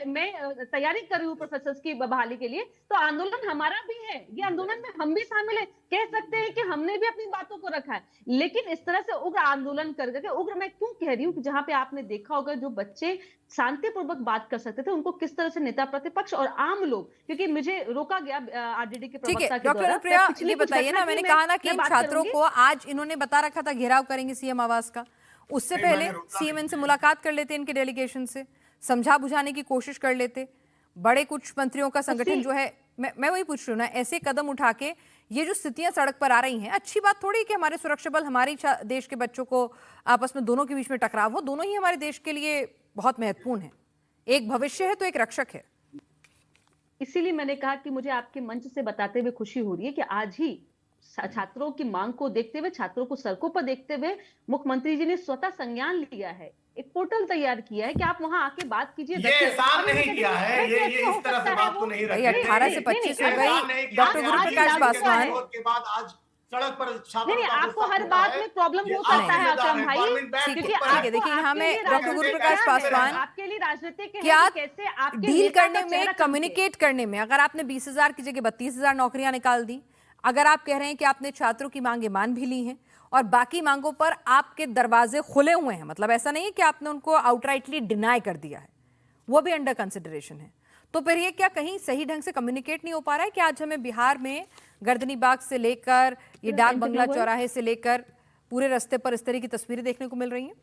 मैं तैयारी कर रही हूँ प्रोफेसर्स की बहाली के लिए। तो आंदोलन हमारा भी है, ये आंदोलन में हम भी शामिल है। कह सकते हैं कि हमने भी अपनी बातों को रखा है, लेकिन इस तरह से उग्र आंदोलन करके, उग्र मैं क्यों कह रही हूँ कि जहां पे आपने देखा होगा जो बच्चे शांतिपूर्वक बात कर सकते थे, उनको किस तरह से नेता प्रतिपक्ष और आम लोग, क्योंकि मुझे रोका गया आरजेडी के प्रवक्ता के द्वारा। डॉक्टर अनुप्रिया, ये बताइए ना, मैंने कहा ना कि इन छात्रों को आज इन्होंने बता रखा था घेराव करेंगे सीएम आवास का, उससे पहले सीएम इनसे मुलाकात कर लेते, इनके डेलीगेशन से समझा बुझाने की कोशिश कर लेते। बड़े कुछ मंत्रियों का संगठन जो है, मैं वही पूछ रही हूँ ना, ऐसे कदम उठा के ये जो स्थितियां सड़क पर आ रही हैं, अच्छी बात थोड़ी कि हमारे सुरक्षा बल हमारे देश के बच्चों को आपस में दोनों के बीच में टकराव हो, दोनों ही हमारे देश के लिए बहुत महत्वपूर्ण है, एक भविष्य है तो एक रक्षक है। इसीलिए मैंने कहा कि मुझे आपके मंच से बताते हुए खुशी हो रही है कि आज ही छात्रों की मांग को देखते हुए, छात्रों को सड़कों पर देखते हुए मुख्यमंत्री जी ने स्वतः संज्ञान लिया है, एक पोर्टल तैयार किया है कि आप वहां आके बात कीजिए। ये एहसान नहीं किया है, ये इस तरह से बात को नहीं रखी। 18 से 25 हो गई। डॉक्टर गुरुप्रकाश पासवान के बाद आज सड़क पर नहीं, आपको हर बात में प्रॉब्लम हो सकता है अकरम भाई, क्योंकि देखिए यहाँ में डॉक्टर गुरुप्रकाश पासवान आपके लिए राजनीतिक क्या कैसे आपके डील करने में, कम्युनिकेट करने में, अगर आपने 20,000 की जगह 32,000 नौकरियां निकाल दी, अगर आप कह रहे हैं कि आपने छात्रों की मांगे मान भी ली हैं और बाकी मांगों पर आपके दरवाजे खुले हुए हैं, मतलब ऐसा नहीं है कि आपने उनको आउटराइटली डिनाई कर दिया है, वो भी अंडर कंसिडरेशन है, तो फिर ये क्या कहीं सही ढंग से कम्युनिकेट नहीं हो पा रहा है कि आज हमें बिहार में गर्दनी बाग से लेकर ये डाक बंगला चौराहे से लेकर पूरे रास्ते पर इस तरह की तस्वीरें देखने को मिल रही हैं?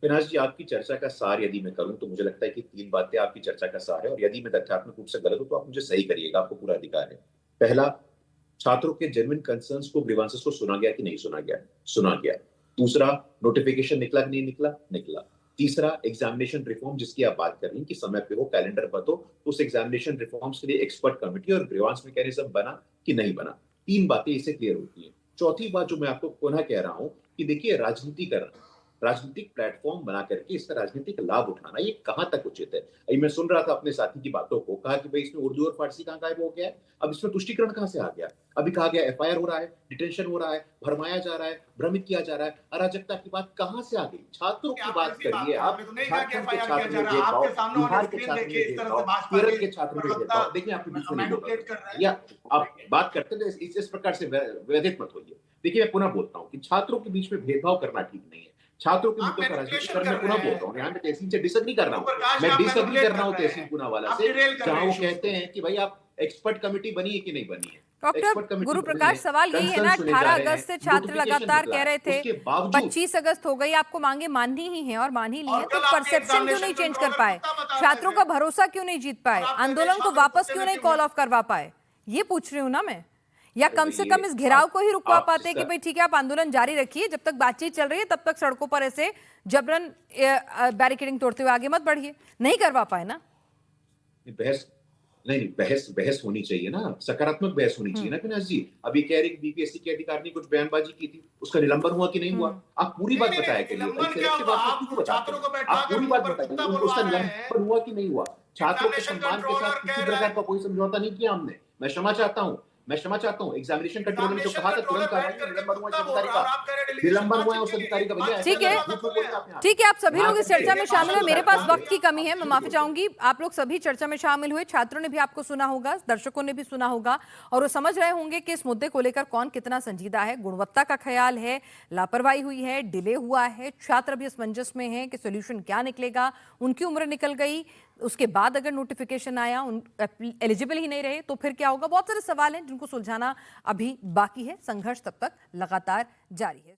पिनाज जी, आपकी चर्चा का सार यदि मैं करूं तो मुझे लगता है कि 3 बातें आपकी चर्चा का सार है, और यदि मैं तथ्यात्मक रूप से गलत हूं तो आप मुझे सही करिएगा, आपको पूरा अधिकार है। पहला, छात्रों के जेन्युइन कंसर्न्स को, ग्रीवांसेस को सुना गया कि नहीं सुना गया? सुना गया। दूसरा, नोटिफिकेशन निकला कि नहीं निकला? निकला। तीसरा, एग्जामिनेशन रिफॉर्म जिसकी आप बात कर रही हैं कि समय पे हो, कैलेंडर पर हो, तो उस एग्जामिनेशन रिफॉर्म्स के लिए एक्सपर्ट कमेटी और ग्रीवांस मैकेनिज्म बना कि नहीं बना? 3 बातें इससे क्लियर होती हैं। चौथी बात जो मैं आपको पुनः कह रहा हूं कि देखिए राजनीतिक प्लेटफॉर्म बना करके इसका राजनीतिक लाभ उठाना ये कहां तक उचित है। अभी मैं सुन रहा था अपने साथी की बातों को, कहा कि भाई इसमें उर्दू और फारसी कहां गायब हो गया है, अब इसमें तुष्टिकरण कहां से आ गया। अभी कहा गया एफआईआर हो रहा है, डिटेंशन हो रहा है, भरमाया जा रहा है, भ्रमित किया जा रहा है, अराजकता की बात कहां से आ गई। छात्रों की बात करिए आप, झारखंड के छात्र में भेदभाव, बिहार के छात्र में भेदभाव, केरल के छात्र में भेदभाव, देखिए आपके बीच में नहीं होगा या आप बात करते थे इस प्रकार से व्यथित मत होइए। देखिए मैं पुनः बोलता हूँ कि छात्रों के बीच में भेदभाव करना ठीक नहीं है। छात्रों के मुद्दों का राजनीति करना, मैं पुनः बोलता हूँ, यहाँ पे तहसीन से डिसएग्री कर रहा हूँ, मैं डिसएग्री कर रहा हूँ तहसीन पूनावाला से, जहाँ वो कहते हैं कि भाई आप एक्सपर्ट कमेटी बनी है कि नहीं बनी है। डॉक्टर गुरु प्रकाश, सवाल यही है ना, 18 अगस्त से छात्र लगातार कह रहे थे 25 अगस्त हो गई, आपको मांगे माननी ही है और मान ही ली है, तो परसेप्शन क्यों नहीं चेंज कर पाए, छात्रों का भरोसा क्यों नहीं जीत पाए, आंदोलन को वापस क्यों नहीं कॉल ऑफ करवा पाए, ये पूछ रही हूँ ना मैं। या कम से कम इस घेराव को ही रुकवा पाते कि भाई ठीक है आप आंदोलन जारी रखिए, जब तक बातचीत चल रही है तब तक सड़कों पर ऐसे जबरन बैरिकेडिंग तोड़ते हुए आगे मत बढ़िए, नहीं करवा पाए ना। बहस होनी चाहिए ना, सकारात्मक बहस होनी चाहिए ना विनाश जी। अभी कह रहे बीपीएससी के अधिकारी ने कुछ बयानबाजी की थी, उसका निलंबन हुआ कि नहीं हुआ, आप पूरी बात बताया करिए, आप पूरी बात बताइए, उसका निलंबन हुआ कि नहीं हुआ। छात्रों के सम्मान के साथ किसी प्रकार का कोई समझौता नहीं किया हमने, मैं क्षमा चाहता हूँ। एग्जामिनेशन कंट्रोलर ने जो कहा था तुरंत कार्रवाई, निलंबन हुआ है उस अधिकारी का। भैया ठीक है, आप सभी लोग इस चर्चा में शामिल हुए, मेरे पास वक्त की कमी है, मैं माफी चाहूंगी। आप लोग सभी चर्चा में शामिल हुए, छात्रों ने भी आपको सुना होगा, दर्शकों ने भी सुना होगा, और वो समझ रहे होंगे कि इस मुद्दे को लेकर कौन कितना संजीदा है, गुणवत्ता का ख्याल है, लापरवाही हुई है, डिले हुआ है, छात्र भी असमंजस में है कि सोल्यूशन क्या निकलेगा, उनकी उम्र निकल गई, उसके बाद अगर नोटिफिकेशन आया उन एलिजिबल ही नहीं रहे तो फिर क्या होगा। बहुत सारे सवाल हैं जिनको सुलझाना अभी बाकी है, संघर्ष तब तक लगातार जारी है।